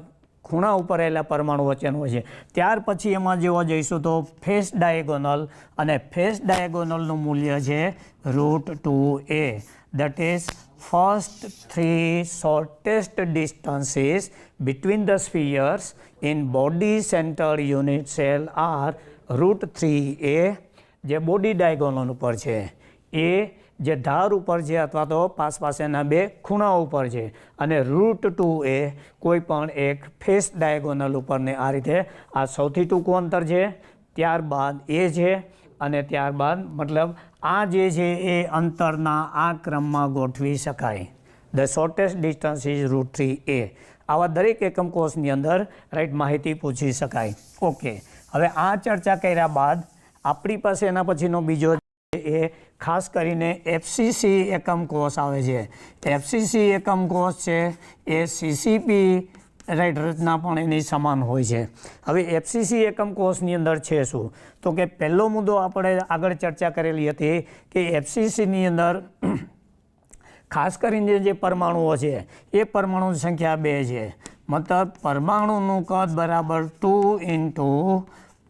ખૂણા ઉપર રહેલા પરમાણુ વચ્ચેનું હોય છે. ત્યાર પછી એમાં જોવા જઈશું તો ફેસ ડાયગોનલ, અને ફેસ ડાયગોનલનું મૂલ્ય છે √2a. That is first 3 shortest distances between the spheres in body center unit cell are √3a, જે બોડી ડાયગોનલ ઉપર છે. એ જે ધાર ઉપર છે અથવા તો પાસેના બે ખૂણા ઉપર છે, અને √2a કોઈ પણ એક ફેસ ડાયગોનલ ઉપરને આ રીતે, આ સૌથી ટૂંકું અંતર છે, ત્યારબાદ એ છે, અને ત્યારબાદ મતલબ આ જે છે એ અંતરના આ ક્રમમાં ગોઠવી શકાય. The shortest distance is √3a. આવા દરેક એકમ કોષની અંદર, રાઈટ, માહિતી પૂછી શકાય. ઓકે, હવે આ ચર્ચા કર્યા બાદ આપણી પાસે એના પછીનો બીજો એ ખાસ કરીને FCC એકમ કોષ આવે છે. FCC એકમ કોષ છે એ CCP, રાઈટ, રચના પણ એની સમાન હોય છે. હવે FCC એકમ કોષની અંદર છે શું? તો કે પહેલો મુદ્દો આપણે આગળ ચર્ચા કરેલી હતી કે FCCની અંદર ખાસ કરીને જે પરમાણુઓ છે એ પરમાણુની સંખ્યા 2 છે. મતલબ પરમાણુનું કદ બરાબર 2 ×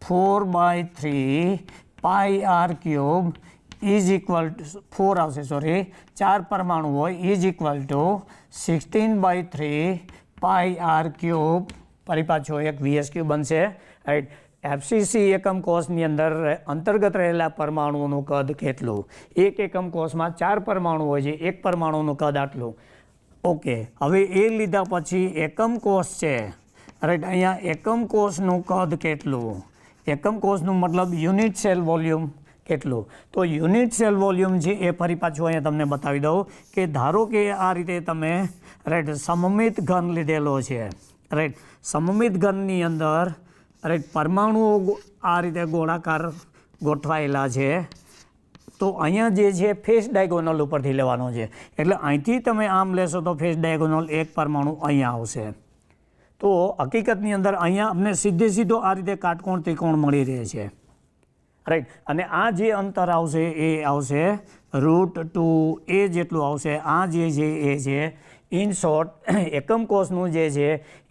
4/3 πr³ ઇઝ ઇક્વલ ટુ 4 આવશે, સોરી, 4 પરમાણુ હોય, ઇઝ ઇક્વલ ટુ 16/3 πr³ પરિપાછો એક VSQ બનશે, રાઈટ. FCC એકમ કોષની અંદર અંતર્ગત રહેલા પરમાણુઓનું કદ કેટલું? એક એકમ કોષમાં 4 પરમાણુ હોય છે, એક પરમાણુનું કદ આટલું. ઓકે, હવે એ લીધા પછી એકમ કોષ છે, રાઈટ. અહીંયા એકમ કોષનું કદ કેટલું? એકમ કોષનું મતલબ યુનિટ સેલ વોલ્યુમ કેટલું? તો યુનિટ સેલ વોલ્યુમ છે એ ફરી પાછું અહીંયા તમને બતાવી દઉં કે ધારો કે આ રીતે તમે, રાઈટ, સમમિત ઘન લીધેલો છે, રાઈટ. સમમિત ઘનની અંદર, રાઈટ, પરમાણુઓ આ રીતે ગોળાકાર ગોઠવાયેલા છે. તો અહીંયા જે છે ફેસ ડાયગોનલ ઉપરથી લેવાનો છે. એટલે અહીંથી તમે આમ લેશો તો ફેસ ડાયગોનલ એક પરમાણુ અહીંયા આવશે. તો હકીકતની અંદર અહીંયા અમને સીધો આ રીતે કાટકોણ ત્રિકોણ મળી રહે છે, રાઈટ. અને આ જે અંતર આવશે એ આવશે √2a જેટલું આવશે. આ જે છે એ છે, ઇન શોર્ટ, એકમ કોષનું જે છે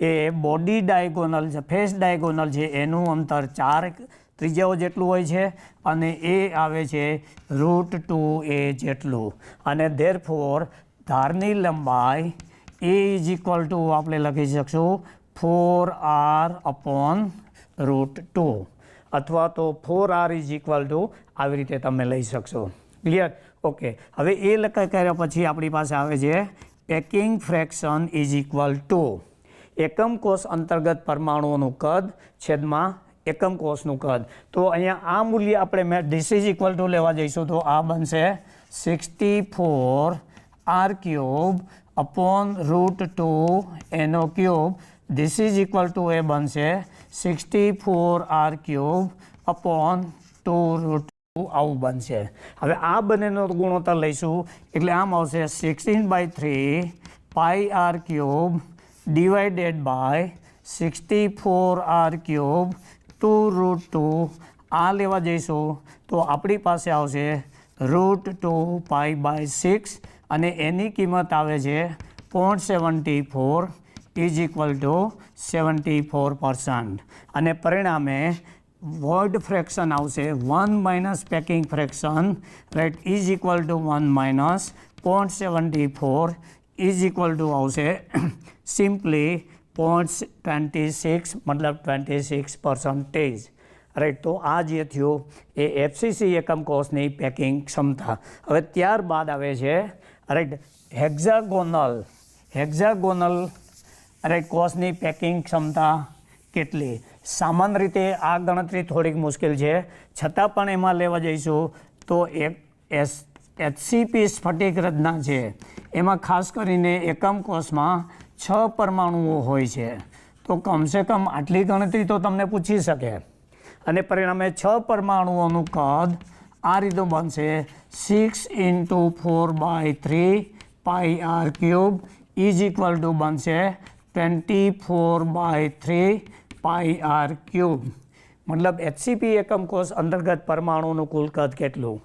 એ બોડી ડાયગોનલ છે, ફેસ ડાયગોનલ છે, એનું અંતર 4 ત્રિજ્યાઓ જેટલું હોય છે, અને એ આવે છે √2a જેટલું. અને ધેરફોર ધારની લંબાઈ એ ઇઝ ઇક્વલ ટુ આપણે લખી શકશું 4r/√2, અથવા તો 4r ઇઝ ઇક્વલ ટુ આવી રીતે તમે લઈ શકશો. ક્લિયર? ઓકે, હવે એ લખાઈ કર્યા પછી આપણી પાસે આવે છે packing fraction is equal two એકમ કોષ અંતર્ગત પરમાણુઓનું કદ છેદમાં એકમ કોષનું કદ. તો અહીંયા આ મૂલ્ય આપણે ધીસ ઇઝ ઇક્વલ ટુ લેવા જઈશું તો આ બનશે 64r³ this is equal to એ બનશે 64r³/2√2 આવું બનશે. હવે આ બંનેનો ગુણોત્તર લઈશું એટલે આમ આવશે 16/3 πr³ ડિવાઇડેડ બાય 64r³/2√2. આ લેવા જઈશું તો આપણી પાસે આવશે √2π/6, અને એની કિંમત આવે છે 0.74 ઇઝ ઇક્વલ ટુ 74%. અને પરિણામે વોઇડ ફ્રેક્શન આવશે 1 - packing fraction, right, is equal two 1 - 0.74 is equal two આવશે સિમ્પલી 0.26, મતલબ 26%, રાઈટ. તો આ જે થયું એ FCC એકમ કોષની પેકિંગ ક્ષમતા. હવે ત્યારબાદ આવે છે, રાઈટ, હેક્ઝાગોનલ, રાઈટ, કોષની પેકિંગ ક્ષમતા કેટલી? સામાન્ય રીતે આ ગણતરી થોડીક મુશ્કેલ છે, છતાં પણ એમાં લેવા જઈશું તો HCP સ્ફટિક રચના છે એમાં ખાસ કરીને એકમ કોષમાં 6 પરમાણુઓ હોય છે, તો કમસે કમ આટલી ગણતરી તો તમને પૂછી શકે. અને પરિણામે 6 પરમાણુઓનું કદ આ રીતનું બનશે 6 × 4/3 πr³ ઇઝ ઇક્વલ ટુ બનશે 24/3 πr³. મતલબ HCP એકમ કોષ અંતર્ગત પરમાણુનું કુલ કદ કેટલું.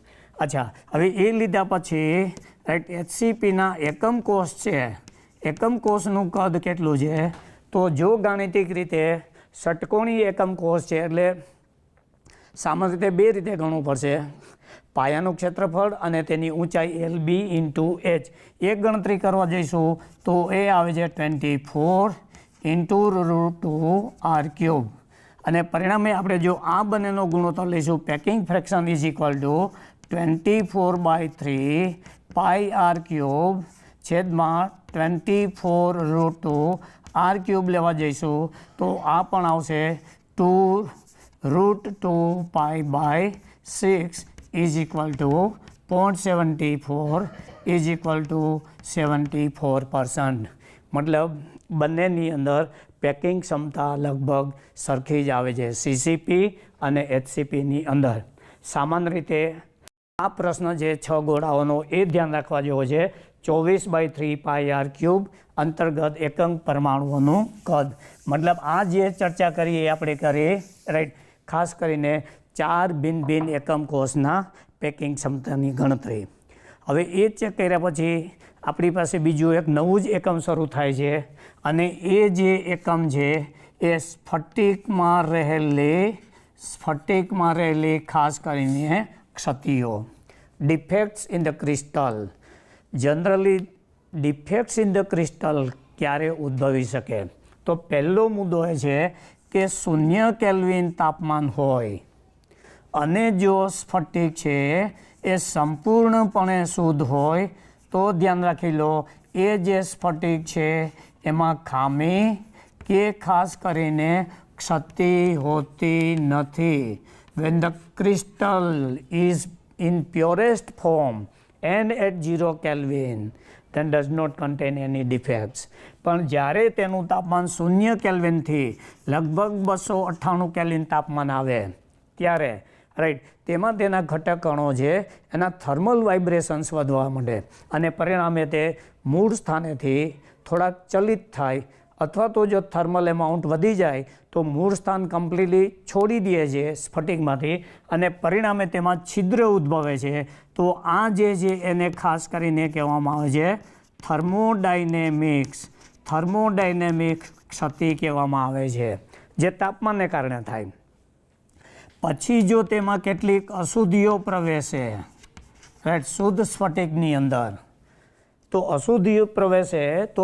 અચ્છા, હવે એ લીધા પછી રાઈટ HCPના એકમ કોષ છે, એકમ કોષનું કદ કેટલું છે, તો જો ગાણિતિક રીતે ષટકોણી એકમ કોષ છે એટલે સામાન્ય રીતે 2 રીતે ગણવું પડશે, પાયાનું ક્ષેત્રફળ અને તેની ઊંચાઈ LB × H. એક ગણતરી કરવા જઈશું તો એ આવે છે 24 × √2r³. અને પરિણામે આપણે જો આ બંનેનો ગુણોત્તર લઈશું, packing fraction is equal two 24/3 πr³ છેદમાં 24√2r³ લેવા જઈશું તો આ પણ આવશે 2√2π/6 is equal to 0.74 is equal to 74%. મતલબ બંનેની અંદર પેકિંગ ક્ષમતા લગભગ સરખી જ આવે છે CCP અને HCPની અંદર. સામાન્ય રીતે આ પ્રશ્ન જે 6 ગોળાઓનો એ ધ્યાન રાખવા જેવો છે. 24/3 πr³ અંતર્ગત એકમ પરમાણુઓનું કદ. મતલબ આ જે ચર્ચા કરી એ આપણે કરીએ રાઈટ, ખાસ કરીને 4 ભિન્ન ભિન્ન એકમ કોષના પેકિંગ ક્ષમતાની ગણતરી. હવે એ ચેક કર્યા પછી આપણી પાસે બીજું એક નવું જ એકમ શરૂ થાય છે અને એ જે એકમ છે એ સ્ફટિકમાં રહેલી ખાસ કરીને ક્ષતિઓ, defects in the crystal. Generally defects in the crystal ક્યારે ઉદ્ભવી શકે, તો પહેલો મુદ્દો એ છે કે 0 કેલ્વિન તાપમાન હોય અને જો સ્ફટિક છે એ સંપૂર્ણપણે શુદ્ધ હોય તો ધ્યાન રાખી લો એ જે સ્ફટિક છે એમાં ખામી કે ખાસ કરીને ક્ષતિ હોતી નથી. When the crystal is in purest form and at 0 Kelvin then does not contain any defects. પણ જ્યારે તેનું તાપમાન 0 કેલ્વિનથી લગભગ 298 કેલ્વિન તાપમાન આવે ત્યારે રાઈટ તેમાં તેના ઘટક કણો છે એના થર્મલ વાઇબ્રેશન્સ વધવા માંડે અને પરિણામે તે મૂળ સ્થાનેથી થોડાક ચલિત થાય, અથવા તો જો થર્મલ એમાઉન્ટ વધી જાય તો મૂળ સ્થાન કમ્પ્લીટલી છોડી દે છે સ્ફટિકમાંથી અને પરિણામે તેમાં છિદ્ર ઉદ્ભવે છે. તો આ જે છે એને ખાસ કરીને કહેવામાં આવે છે થર્મોડાયનેમિક ક્ષતિ કહેવામાં આવે છે, જે તાપમાનને કારણે થાય. પછી જો તેમાં કેટલીક અશુદ્ધિઓ પ્રવેશે રાઈટ શુદ્ધ સ્ફટિકની અંદર, તો અશુદ્ધિઓ પ્રવેશે તો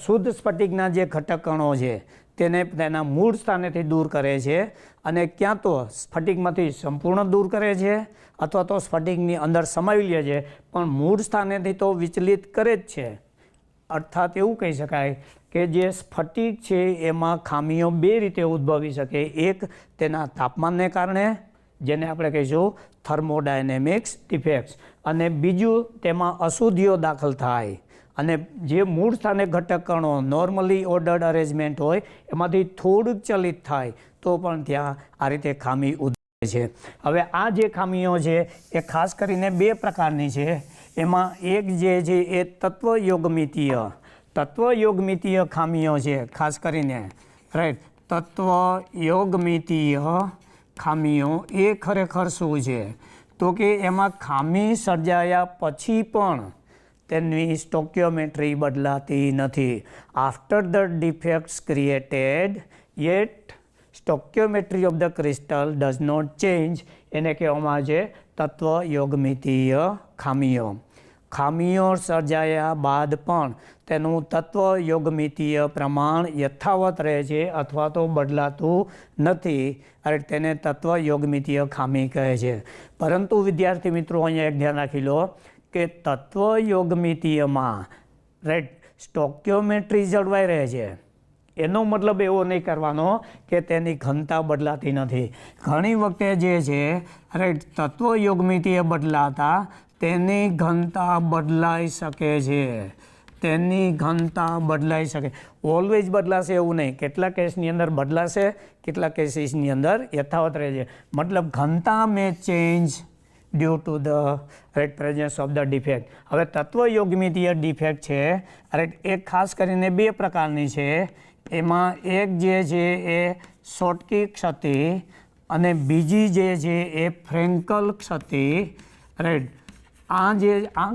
શુદ્ધ સ્ફટિકના જે ઘટક કણો છે તેને તેના મૂળ સ્થાનેથી દૂર કરે છે અને ક્યાં તો સ્ફટિકમાંથી સંપૂર્ણ દૂર કરે છે અથવા તો સ્ફટિકની અંદર સમાવી લે છે, પણ મૂળ સ્થાનેથી તો વિચલિત કરે જ છે. અર્થાત એવું કહી શકાય કે જે સ્ફટિક છે એમાં ખામીઓ 2 રીતે ઉદ્ભવી શકે. એક તેના તાપમાનને કારણે જેને આપણે કહીશું થર્મોડાયનેમિક્સ ડિફેક્ટ્સ, અને બીજું તેમાં અશુદ્ધિઓ દાખલ થાય અને જે મૂળ સ્થાને ઘટક કણો નોર્મલી ઓર્ડર્ડ અરેન્જમેન્ટ હોય એમાંથી થોડુંક ચલિત થાય તો પણ ત્યાં આ રીતે ખામી ઉદ્ભવે છે. હવે આ જે ખામીઓ છે એ ખાસ કરીને 2 પ્રકારની છે. એમાં એક જે છે એ તત્વયોગમિતીય ખામીઓ છે, ખાસ કરીને રાઈટ તત્વયોગમિતીય ખામીઓ એ ખરેખર શું છે, તો કે એમાં ખામી સર્જાયા પછી પણ તેની સ્ટોક્યોમેટ્રી બદલાતી નથી. After the defects created yet stoichiometry of the crystal does not change. એને કહેવામાં આવે છે તત્વયોગમિતીય ખામીઓ. ખામીઓ સર્જાયા બાદ પણ તેનું તત્વયોગમિતીય પ્રમાણ યથાવત રહે છે અથવા તો બદલાતું નથી, અને તેને તત્વયોગમિતીય ખામી કહે છે. પરંતુ વિદ્યાર્થી મિત્રો અહીંયા એક ધ્યાન રાખી લો કે તત્વયોગમિતીયમાં રાઈટ સ્ટોક્યોમેટ્રી જળવાઈ રહે છે. એનો મતલબ એવો નહીં કરવાનો કે તેની ઘનતા બદલાતી નથી. ઘણી વખતે જે છે રાઈટ તત્વયોગમિતીય બદલાતા તેની ઘનતા બદલાઈ શકે છે, તેની ઘનતા બદલાઈ શકે, ઓલવેઝ બદલાશે એવું નહીં, કેટલાક કેસની અંદર બદલાશે, કેટલાક કેસીસની અંદર યથાવત રહે છે. મતલબ ઘનતા may change due to the right presence of the defect. હવે તત્વયોગમિતીય ડિફેક્ટ છે રાઈટ, એ ખાસ કરીને બે પ્રકારની છે. એમાં એક જે છે એ શોટકી ક્ષતિ અને બીજી જે છે એ ફ્રેન્કલ ક્ષતિ રાઈટ. આ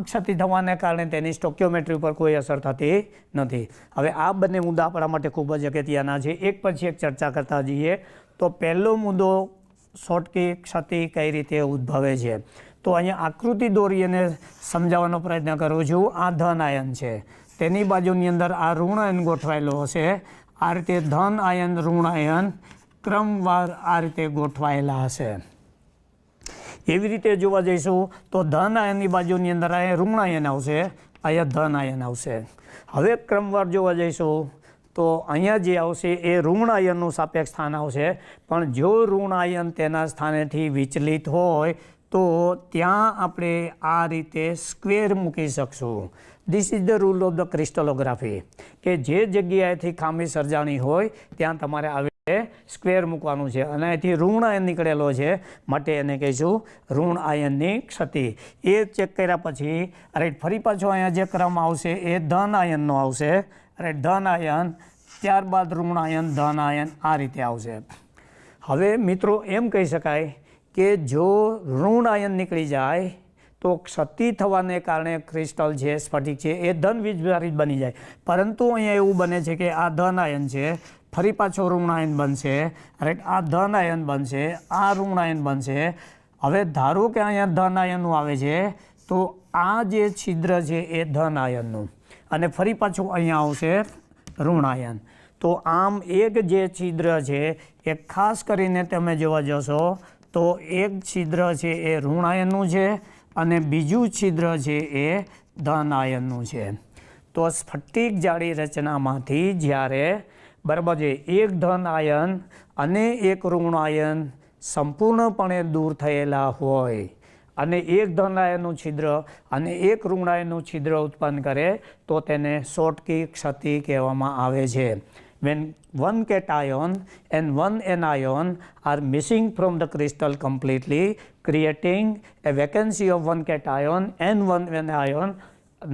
ક્ષતિ થવાને કારણે તેની સ્ટોક્યોમેટ્રી પર કોઈ અસર થતી નથી. હવે આ બંને મુદ્દા આપણા માટે ખૂબ જ અગત્યના છે, એક પછી એક ચર્ચા કરતા જઈએ. તો પહેલો મુદ્દો શોટકી ક્ષતિ કઈ રીતે ઉદ્ભવે છે. તો અહીંયા આકૃતિ દોરી અને સમજાવવાનો પ્રયત્ન કરું છું. આ ધન આયન છે, તેની બાજુની અંદર આ ઋણ આયન ગોઠવાયેલો હશે. આ રીતે ધન આયન ઋણ આયન ક્રમવાર આ રીતે ગોઠવાયેલા હશે. એવી રીતે જોવા જઈશું તો ધન આયનની બાજુની અંદર અહીંયા ઋણ આયન આવશે, અહીંયા ધન આયન આવશે. હવે ક્રમવાર જોવા જઈશું તો અહીંયા જે આવશે એ ઋણ આયનનું સાપેક્ષ સ્થાન આવશે. પણ જો ઋણ આયન તેના સ્થાનેથી વિચલિત હોય તો ત્યાં આપણે આ રીતે સ્ક્વેર મૂકી શકશું. This is the rule of the crystallography, કે જે જગ્યાએથી ખામી સર્જાણી હોય ત્યાં તમારે આવી સ્ક્વેર મૂકવાનું છે. અને અહીંથી ઋણ આયન નીકળેલો છે માટે એને કહીશું ઋણ આયનની ક્ષતિ. એ ચેક કર્યા પછી રાઈટ ફરી પાછો અહીંયા જે ક્રમ આવશે એ ધન આયનનો આવશે રાઈટ, ધન આયન, ત્યારબાદ ઋણ આયન, ધન આયન, આ રીતે આવશે. હવે મિત્રો એમ કહી શકાય કે જો ઋણ આયન નીકળી જાય તો ક્ષતિ થવાને કારણે ક્રિસ્ટલ છે, સ્ફટિક છે, એ ધન વીજભારિત બની જાય. પરંતુ અહીંયા એવું બને છે કે આ ધન આયન છે, ફરી પાછો ઋણ આયન બનશે રાઈટ, આ ધન આયન બનશે, આ ઋણ આયન બનશે. હવે ધારો કે અહીંયા ધન આયનનું આવે છે તો આ જે છિદ્ર છે એ ધન આયનનું, અને ફરી પાછું અહીંયા આવશે ઋણ આયન. તો આમ એક જે છિદ્ર છે એ ખાસ કરીને તમે જોવા જશો તો એક છિદ્ર છે એ ઋણ આયનનું છે અને બીજું છિદ્ર છે એ ધન આયનનું છે. તો સ્ફટિક જાળી રચનામાંથી જ્યારે બરાબર છે એક ધન આયન અને એક ઋણ આયન સંપૂર્ણપણે દૂર થયેલા હોય અને એક ધન આયનનું છિદ્ર અને એક ઋણ આયનનું છિદ્ર ઉત્પન્ન કરે તો તેને શોટકી ક્ષતિ કહેવામાં આવે છે. When one cation and one anion are missing from the crystal completely, creating a vacancy of one cation and one anion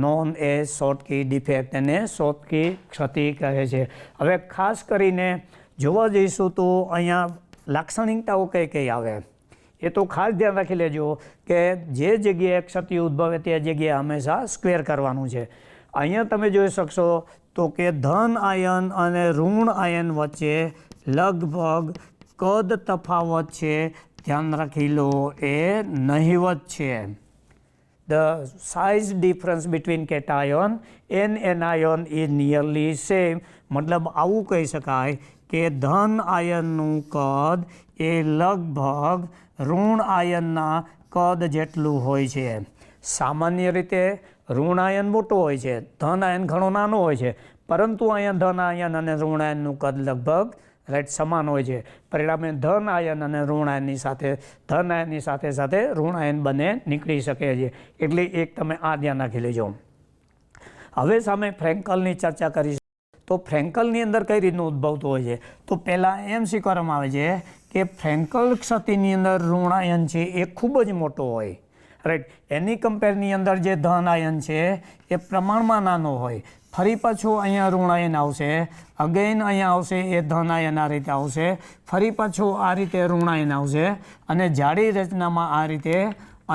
known as Schottky defect, અને શોટકી ક્ષતિ કહે છે. હવે ખાસ કરીને જોવા જઈશું તો અહીંયા લાક્ષણિકતાઓ કઈ કઈ આવે એ તો ખાસ ધ્યાન રાખી લેજો કે જે જગ્યાએ ક્ષતિ ઉદ્ભવે તે જગ્યાએ હંમેશા સ્ક્વેર કરવાનું છે. અહીંયા તમે જોઈ શકશો તો કે ધન આયન અને ઋણ આયન વચ્ચે લગભગ કદ તફાવત છે, ધ્યાન રાખી લો, એ નહિવત છે. The size difference between cation and anion is nearly same. મતલબ આવું કહી શકાય કે ધન આયનનું કદ એ લગભગ ઋણ આયનના કદ જેટલું હોય છે. સામાન્ય રીતે ઋણ આયન મોટો હોય છે, ધન આયન ઘણો નાનો હોય છે, પરંતુ અહીંયા ધન આયન અને ઋણ આયનનું કદ લગભગ રાઈટ સમાન હોય છે. પરિણામે ધન આયન અને ઋણ આયનની સાથે સાથે ઋણ આયન બંને નીકળી શકે છે. એટલે એક તમે આ ધ્યાન રાખી લેજો. હવે સામે ફ્રેન્કલની ચર્ચા કરીશું. તો ફ્રેન્કલની અંદર કઈ રીતનું ઉદ્ભવતું હોય છે તો પહેલાં એમ સ્વીકારવામાં આવે છે કે ફ્રેન્કલ ક્ષતિની અંદર ઋણ આયન છે એ ખૂબ જ મોટો હોય રાઈટ. એની કમ્પેરની અંદર જે ધન આયન છે એ પ્રમાણમાં નાનો હોય. ફરી પાછું અહીંયા ઋણ આયન આવશે, અગેન અહીંયા આવશે એ ધન આયન આ રીતે આવશે, ફરી પાછું આ રીતે ઋણ આયન આવશે અને જાડી રચનામાં આ રીતે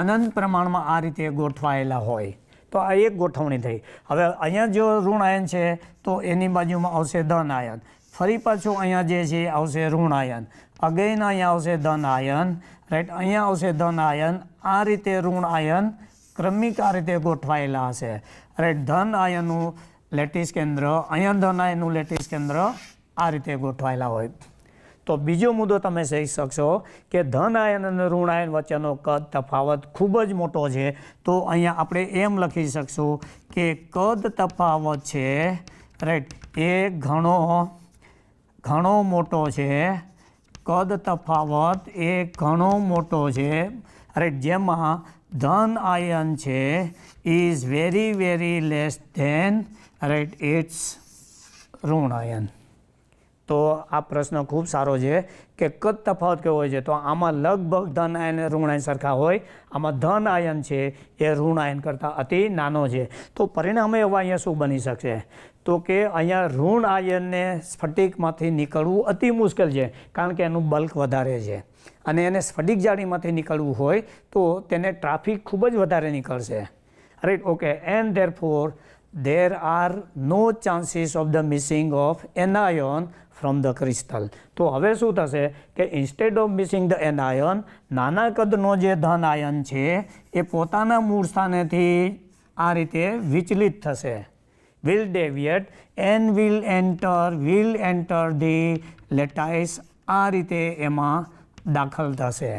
અનંત પ્રમાણમાં આ રીતે ગોઠવાયેલા હોય. તો આ એક ગોઠવણી થઈ. હવે અહીંયા જો ઋણ આયન છે તો એની બાજુમાં આવશે ધન આયન, ફરી પાછું અહીંયા જે છે આવશે ઋણ આયન, અગેન અહીંયા આવશે ધન આયન રાઈટ, અહીંયા આવશે ધન આયન, આ રીતે ઋણ આયન ક્રમિક આ રીતે ગોઠવાયેલા હશે રાઈટ. ધન આયનનું લેટિસ કેન્દ્ર, અહીંયા ધન આયનનું લેટિસ કેન્દ્ર આ રીતે ગોઠવાયેલા હોય. તો બીજો મુદ્દો તમે કહી શકશો કે ધન આયન અને ઋણ આયન વચ્ચેનો કદ તફાવત ખૂબ જ મોટો છે. તો અહીંયા આપણે એમ લખી શકશું કે કદ તફાવત છે રાઈટ એ ઘણો મોટો છે. કદ તફાવત એ ઘણો મોટો છે રાઈટ, જેમાં ધન આયન છે is very very less than right it's ઋણ આયન. તો આ પ્રશ્ન ખૂબ સારો છે કે કદ તફાવત કેવો હોય છે, તો આમાં લગભગ ધન આયન અને ઋણ આયન સરખા હોય. આમાં ધન આયન છે એ ઋણ આયન કરતાં અતિ નાનો છે. તો પરિણામે હવે અહીંયા શું બની શકશે, તો કે અહીંયા ઋણ આયનને સ્ફટિકમાંથી નીકળવું અતિ મુશ્કેલ છે, કારણ કે એનું બલ્ક વધારે છે અને એને સ્ફટિક જાળીમાંથી નીકળવું હોય તો તેને ટ્રાફિક ખૂબ જ વધારે નીકળશે. Right, okay. And therefore there are no chances of the missing of anion from the crystal. તો હવે શું થશે કે instead of missing the anion, નાના કદનો જે ધન આયન છે એ પોતાના મૂળ સ્થાનેથી આ રીતે વિચલિત થશે, will deviate and will enter the lattice, આ રીતે એમાં દાખલ થશે.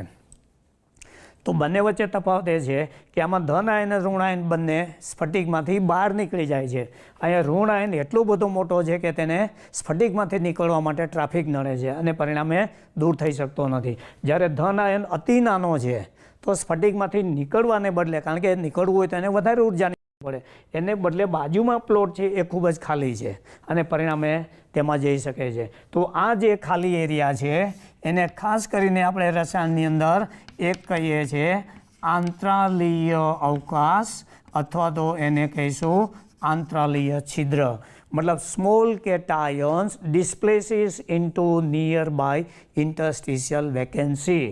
તો બંને વચ્ચે તફાવત એ છે કે આમાં ધન આયન અને ઋણ આયન બંને સ્ફટિકમાંથી બહાર નીકળી જાય છે. અહીંયા ઋણ આયન એટલો બધો મોટો છે કે તેને સ્ફટિકમાંથી નીકળવા માટે ટ્રાફિક નડે છે અને પરિણામે દૂર થઈ શકતો નથી. જ્યારે ધન આયન અતિ નાનો છે તો સ્ફટિકમાંથી નીકળવાને બદલે, કારણ કે નીકળવું હોય તો એને વધારે ઉર્જાની પડે, એને બદલે બાજુમાં પ્લોટ છે એ ખૂબ જ ખાલી છે અને પરિણામે તેમાં જઈ શકે છે. તો આ જે ખાલી એરિયા છે એને ખાસ કરીને આપણે રસાયણની અંદર એક કહીએ છીએ આંતરાલીય અવકાશ, અથવા તો એને કહીશું આંતરાલીય છિદ્ર. મતલબ small cations displaces into nearby interstitial vacancy.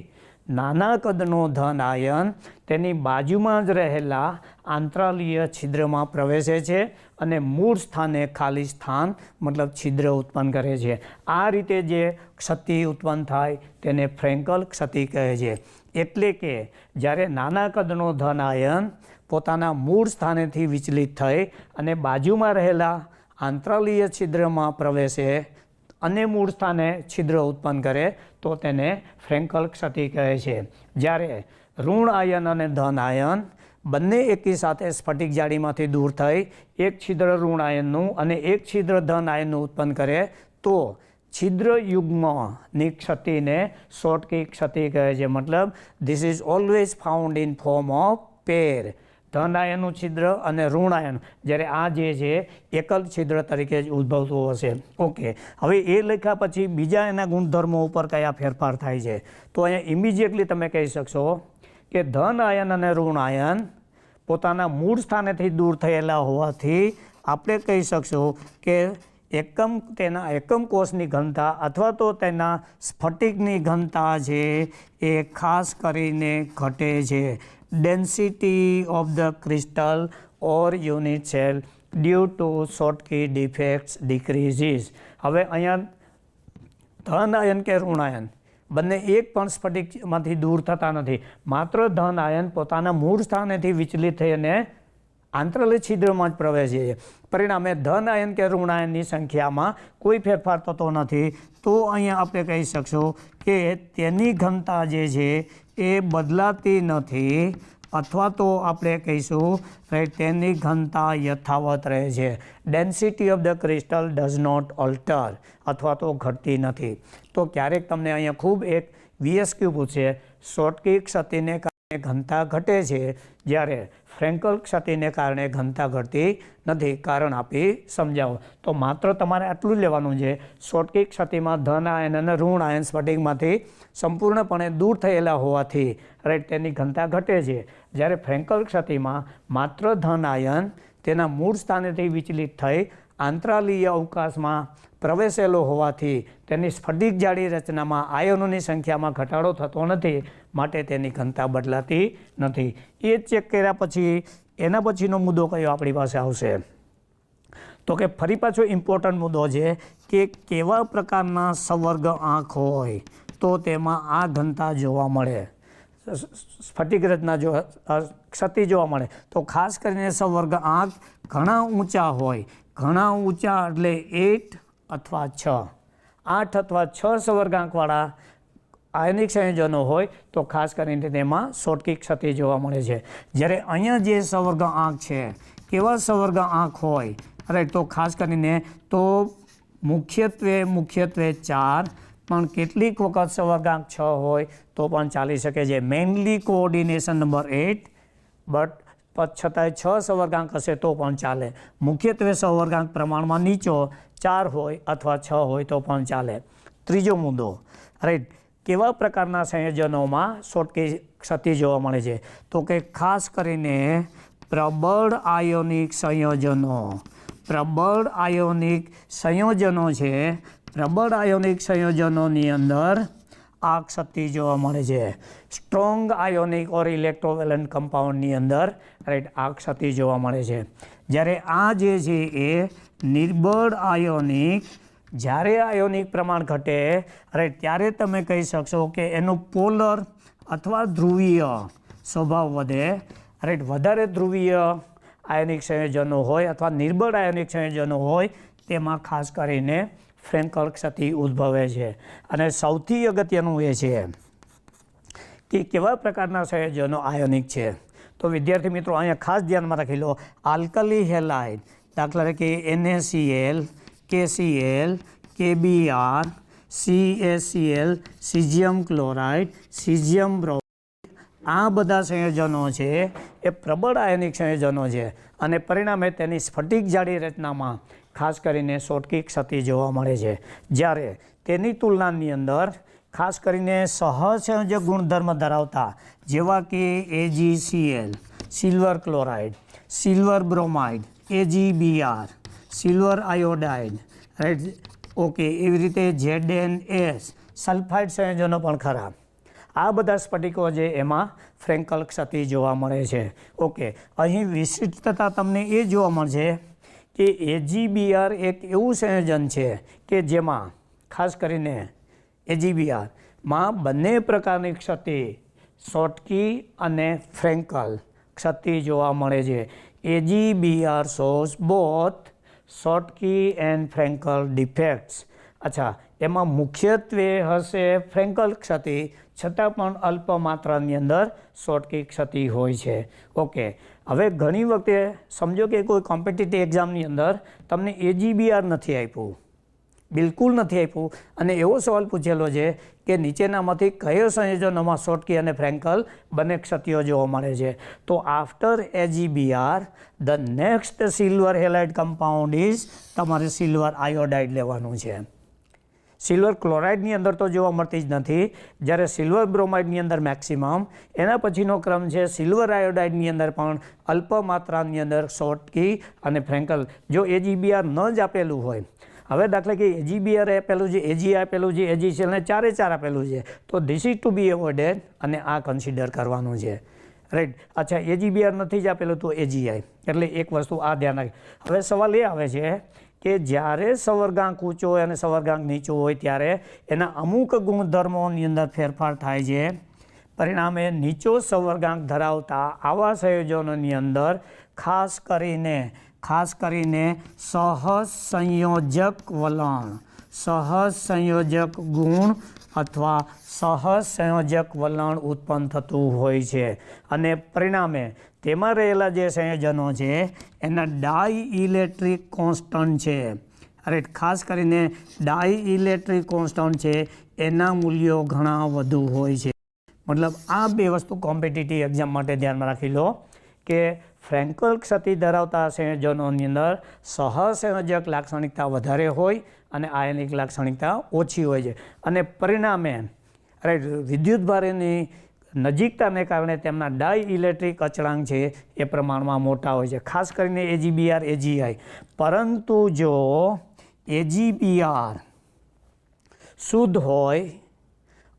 નાના કદનો ધન આયન તેની બાજુમાં જ રહેલા આંતરાલીય છિદ્રમાં પ્રવેશે છે અને મૂળ સ્થાને ખાલી સ્થાન મતલબ છિદ્ર ઉત્પન્ન કરે છે. આ રીતે જે ક્ષતિ ઉત્પન્ન થાય તેને ફ્રેન્કલ ક્ષતિ કહે છે. એટલે કે જ્યારે નાના કદનો ધન આયન પોતાના મૂળ સ્થાનેથી વિચલિત થઈ અને બાજુમાં રહેલા આંતરાલીય છિદ્રમાં પ્રવેશે અને મૂળ સ્થાને છિદ્ર ઉત્પન્ન કરે તો તેને ફ્રેન્કલ ક્ષતિ કહે છે. જ્યારે ઋણ આયન અને ધન આયન બંને એકી સાથે સ્ફટિક જાળીમાંથી દૂર થઈ એક છિદ્ર ઋણ આયનનું અને એક છિદ્ર ધન આયનનું ઉત્પન્ન કરે તો છિદ્ર યુગ્મની ક્ષતિને શોર્ટકી ક્ષતિ કહે છે. મતલબ this is always found in form of pair. ધન આયનનું છિદ્ર અને ઋણ આયન, જ્યારે આ જે છે એકલ છિદ્ર તરીકે જ ઉદ્ભવતું હશે. ઓકે, હવે એ લખ્યા પછી બીજા એના ગુણધર્મો ઉપર કયા ફેરફાર થાય છે, તો અહીંયા ઇમિડિયેટલી તમે કહી શકશો કે ધન આયન અને ઋણ આયન પોતાના મૂળ સ્થાનેથી દૂર થયેલા હોવાથી આપણે કહી શકશું કે તેના એકમ કોષની ઘનતા અથવા તો તેના સ્ફટિકની ઘનતા છે એ ખાસ કરીને ઘટે છે. Density of the crystal or unit cell due to Schottky defects decreases. હવે અહીંયા ધન આયન કે ઋણ આયન બંને એક પણ સ્ફટિકમાંથી દૂર થતા નથી. માત્ર ધન આયન પોતાના મૂળ સ્થાનેથી વિચલિત થઈને આંતરાલીય છિદ્રમાં જ પ્રવેશે છે. પરિણામે ધન આયન કે ઋણ આયનની સંખ્યામાં કોઈ ફેરફાર થતો નથી. તો અહીંયા આપણે કહી શકશું કે તેની ઘનતા જે છે એ બદલાતી નથી, અથવા તો આપણે કહીશું તેની ઘનતા યથાવત રહે છે. Density of the crystal does not alter, અથવા તો ઘટતી નથી. તો ક્યારેક તમને અહીંયા ખૂબ એક VSQ પૂછે, શોર્ટકી ક્ષતિને કારણે ઘનતા ઘટે છે, જ્યારે ફ્રેન્કલ ક્ષતિને કારણે ઘનતા ઘટતી નથી. કારણ આપી સમજાવો. તો માત્ર તમારે આટલું જ લેવાનું છે. શોર્ટકી ક્ષતિમાં ધન આયન અને ઋણ આયન સ્ફટિકમાંથી સંપૂર્ણપણે દૂર થયેલા હોવાથી રાઈટ તેની ઘનતા ઘટે છે. જ્યારે ફ્રેન્કલ ક્ષતિમાં માત્ર ધન આયન તેના મૂળ સ્થાનેથી વિચલિત થઈ આંતરાલીય અવકાશમાં પ્રવેશેલો હોવાથી તેની સ્ફટિક જાળી રચનામાં આયનોની સંખ્યામાં ઘટાડો થતો નથી, માટે તેની ઘનતા બદલાતી નથી. એ ચેક કર્યા પછી એના પછીનો મુદ્દો કયો આપણી પાસે આવશે, તો કે ફરી પાછો ઇમ્પોર્ટન્ટ મુદ્દો છે કે કેવા પ્રકારના સંવર્ગ આંખ હોય તો તેમાં આ ઘનતા જોવા મળે, સ્ફટિક રચના ક્ષતિ જોવા મળે. તો ખાસ કરીને સંવર્ગ આંખ ઘણા ઊંચા હોય, ઘણા ઊંચા એટલે 8 અથવા 6, 8 અથવા 6 સંવર્ગ આંખવાળા આયનિક સંયોજનો હોય તો ખાસ કરીને તેમાં શોર્ટકી ક્ષતિ જોવા મળે છે. જ્યારે અહીંયા જે સંવર્ગ આંખ છે કેવા સંવર્ગ આંખ હોય રાઈટ, તો ખાસ કરીને તો મુખ્યત્વે 4, પણ કેટલીક વખત સવર્ગાંક 6 હોય તો પણ ચાલી શકે છે. મેઇનલી કોઓર્ડિનેશન નંબર 8, બટ છતાંય 6 સવર્ગાંક હશે તો પણ ચાલે. મુખ્યત્વે સવર્ગાંક પ્રમાણમાં નીચો 4 હોય અથવા 6 હોય તો પણ ચાલે. ત્રીજો મુદ્દો, રાઈટ, કેવા પ્રકારના સંયોજનોમાં શોટકી ક્ષતિ જોવા મળે છે? તો કે ખાસ કરીને પ્રબળ આયોનિક સંયોજનો. પ્રબળ આયોનિક સંયોજનો છે, પ્રબળ આયોનિક સંયોજનોની અંદર આ ક્ષતિ જોવા મળે છે. સ્ટ્રોંગ આયોનિક ઓર ઇલેક્ટ્રોવેલન્ટ કમ્પાઉન્ડની અંદર, રાઈટ, આ ક્ષતિ જોવા મળે છે. જ્યારે આ જે છે એ નિર્બળ આયોનિક, જ્યારે આયોનિક પ્રમાણ ઘટે, રાઈટ, ત્યારે તમે કહી શકશો કે એનું પોલર અથવા ધ્રુવીય સ્વભાવ વધે. રાઈટ, વધારે ધ્રુવીય આયોનિક સંયોજનો હોય અથવા નિર્બળ આયોનિક સંયોજનો હોય તેમાં ખાસ કરીને ફ્રેન્કલ ક્ષતિ ઉદ્ભવે છે. અને સૌથી અગત્યનું એ છે કે કેવા પ્રકારના સંયોજનો આયોનિક છે. તો વિદ્યાર્થી મિત્રો અહીંયા ખાસ ધ્યાનમાં રાખી લો, આલ્કલી હેલાઇડ, દાખલા તરીકે NaCl, KCl, KBr, CaCl, caesium chloride, caesium bromide, આ બધા સંયોજનો છે એ પ્રબળ આયનિક સંયોજનો છે અને પરિણામે તેની સ્ફટિક જાડી રચનામાં ખાસ કરીને શોટકી ક્ષતિ જોવા મળે છે. જ્યારે તેની તુલનાની અંદર ખાસ કરીને સહસંયોજક ગુણધર્મ ધરાવતા જેવા કે AgCl, silver chloride, silver bromide, AgBr, silver iodide, right, okay, એવી રીતે ZnS, સલ્ફાઇડ સંયોજનો પણ ખરા. આ બધા સ્ફટિકો છે એમાં ફ્રેન્કલ ક્ષતિ જોવા મળે છે. ઓકે, અહીં વિશિષ્ટતા તમને એ જોવા મળશે કે AgBr એક એવું સંયોજન છે કે જેમાં ખાસ કરીને AgBr માં બંને પ્રકારની ક્ષતિ, શોટકી અને ફ્રેન્કલ ક્ષતિ જોવા મળે છે. AgBr shows both Schottky and Frenkel defects. અચ્છા, એમાં મુખ્યત્વે હશે ફ્રેન્કલ ક્ષતિ, છતાં પણ અલ્પ માત્રાની અંદર શોટકી ક્ષતિ હોય છે. ઓકે, હવે ઘણી વખતે સમજો કે કોઈ કોમ્પિટિટિવ એક્ઝામની અંદર તમને AgBr નથી આપ્યું, બિલકુલ નથી આપ્યું, અને એવો સવાલ પૂછેલો છે કે નીચેનામાંથી કયો સંયોજનોમાં શોટકી અને ફ્રેન્કલ બંને ક્ષતિઓ જોવા મળે છે? તો after AgBr the next silver halide compound is, તમારે સિલ્વર આયોડાઇડ લેવાનું છે. સિલ્વર ક્લોરાઇડની અંદર તો જોવા મળતી જ નથી, જ્યારે સિલ્વર બ્રોમાઇડની અંદર મેક્સિમમ, એના પછીનો ક્રમ છે સિલ્વર આયોડાઇડની અંદર પણ અલ્પ માત્રાની અંદર શોટકી અને ફ્રેન્કલ. જો AgBr ન જ આપેલું હોય, હવે દાખલા કે AgBr આપેલું છે, Ag આપેલું છે, AgCl ને 4 આપેલું છે, તો ધીસ ઇઝ ટુ બી એવોઇડેડ અને આ કન્સિડર કરવાનું છે. રાઈટ, અચ્છા, AgBr નથી જ આપેલું તો AgI, એટલે એક વસ્તુ આ ધ્યાન રાખે. હવે સવાલ એ આવે છે કે જ્યારે સવર્ગાંક ઊંચો હોય અને સવર્ગાંક નીચો હોય ત્યારે એના અમુક ગુણધર્મોની અંદર ફેરફાર થાય છે. પરિણામે નીચો સવર્ગાંક ધરાવતા આવા સંયોજનોની અંદર ખાસ કરીને સહસંયોજક વલણ, સહસંયોજક ગુણ અથવા સહસંયોજક વલણ ઉત્પન્ન થતું હોય છે અને પરિણામે તેમાં રહેલા જે સંયોજનો છે એના ડાઇઇલેક્ટ્રિક કોન્સ્ટન્ટ છે, રાઈટ, ખાસ કરીને ડાઇઇલેક્ટ્રિક કોન્સ્ટન્ટ છે એના મૂલ્યો ઘણા વધુ હોય છે. મતલબ આ બે વસ્તુ કોમ્પિટિટિવ એક્ઝામ માટે ધ્યાનમાં રાખી લો કે ફ્રેન્કલ ક્ષતિ ધરાવતા સંયોજનોની અંદર સહસંયોજક લાક્ષણિકતા વધારે હોય અને આયનિક લાક્ષણિકતા ઓછી હોય છે અને પરિણામે, રાઈટ, વિદ્યુતભારની નજીકતાને કારણે તેમના ડાઇઇલેક્ટ્રિક અચળાંક છે એ પ્રમાણમાં મોટા હોય છે, ખાસ કરીને AgBr, AgI. પરંતુ જો AgBr શુદ્ધ હોય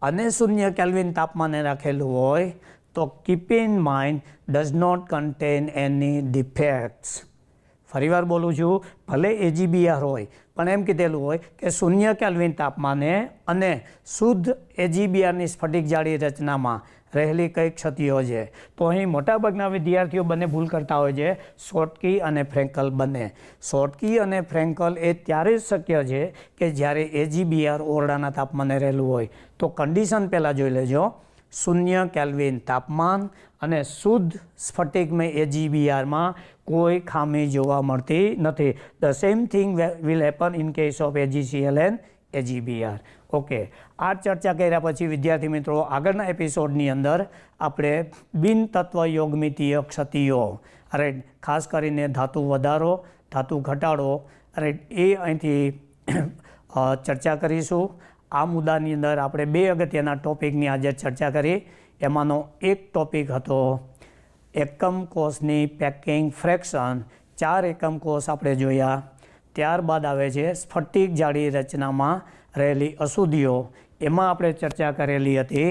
અને 0 કેલ્વિન તાપમાને રાખેલું હોય તો keep in mind does not contain any defects. ફરીવાર બોલું છું, ભલે AgBr હોય પણ એમ કીધેલું હોય કે 0 કેલ્વિન તાપમાને અને શુદ્ધ AgBrની સ્ફટિક જાડી રચનામાં રહેલી કઈ ક્ષતિઓ છે. તો અહીં મોટાભાગના વિદ્યાર્થીઓ બંને ભૂલ કરતા હોય છે, શોટકી અને ફ્રેન્કલ બંને. શોટકી અને ફ્રેન્કલ એ ત્યારે જ શક્ય છે કે જ્યારે AgBr ઓરડાના તાપમાને રહેલું હોય. તો કન્ડિશન પહેલાં જોઈ લેજો, 0 કેલ્વિન તાપમાન અને શુદ્ધ સ્ફટિકમય AgBરમાં કોઈ ખામી જોવા મળતી નથી. The same thing will happen in case of AgCl and AgBr. Okay, આ ચર્ચા કર્યા પછી વિદ્યાર્થી મિત્રો આગળના એપિસોડની અંદર આપણે બિન તત્વ યોગમિતીય ક્ષતિઓ રાઈટ, ખાસ કરીને ધાતુ વધારો, ધાતુ ઘટાડો રાઈટ, એ અહીંથી ચર્ચા કરીશું. આ મુદ્દાની અંદર આપણે 2 અગત્યના ટોપિકની આજે ચર્ચા કરી. એમાંનો એક ટોપિક હતો એકમ કોષની પેકિંગ ફ્રેક્શન. 4 એકમ કોષ આપણે જોયા. ત્યારબાદ આવે છે સ્ફટિક જાડી રચનામાં રહેલી અશુદ્ધિઓ. એમાં આપણે ચર્ચા કરેલી હતી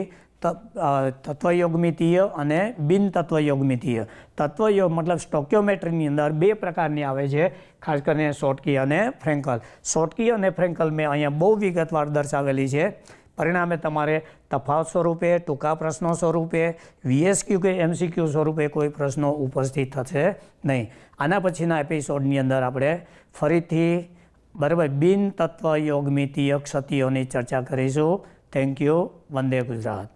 તત્વયોગમિતીય અને બિન તત્વયોગમિતીય. તત્વયોગ મતલબ સ્ટોક્યોમેટ્રીની અંદર 2 પ્રકારની આવે છે, ખાસ કરીને શોર્ટકી અને ફ્રેન્કલ. શોર્ટકી અને ફ્રેન્કલ મેં અહીંયા બહુ વિગતવાર દર્શાવેલી છે. પરિણામે તમારે તફાવત સ્વરૂપે, ટૂંકા પ્રશ્નો સ્વરૂપે, VSQ કે MCQ સ્વરૂપે કોઈ પ્રશ્નો ઉપસ્થિત થશે નહીં. આના પછીના એપિસોડની અંદર આપણે ફરીથી બરાબર બિન તત્વ યોગમિતીય ક્ષતિઓની ચર્ચા કરીશું. Thank you. વંદે ગુજરાત.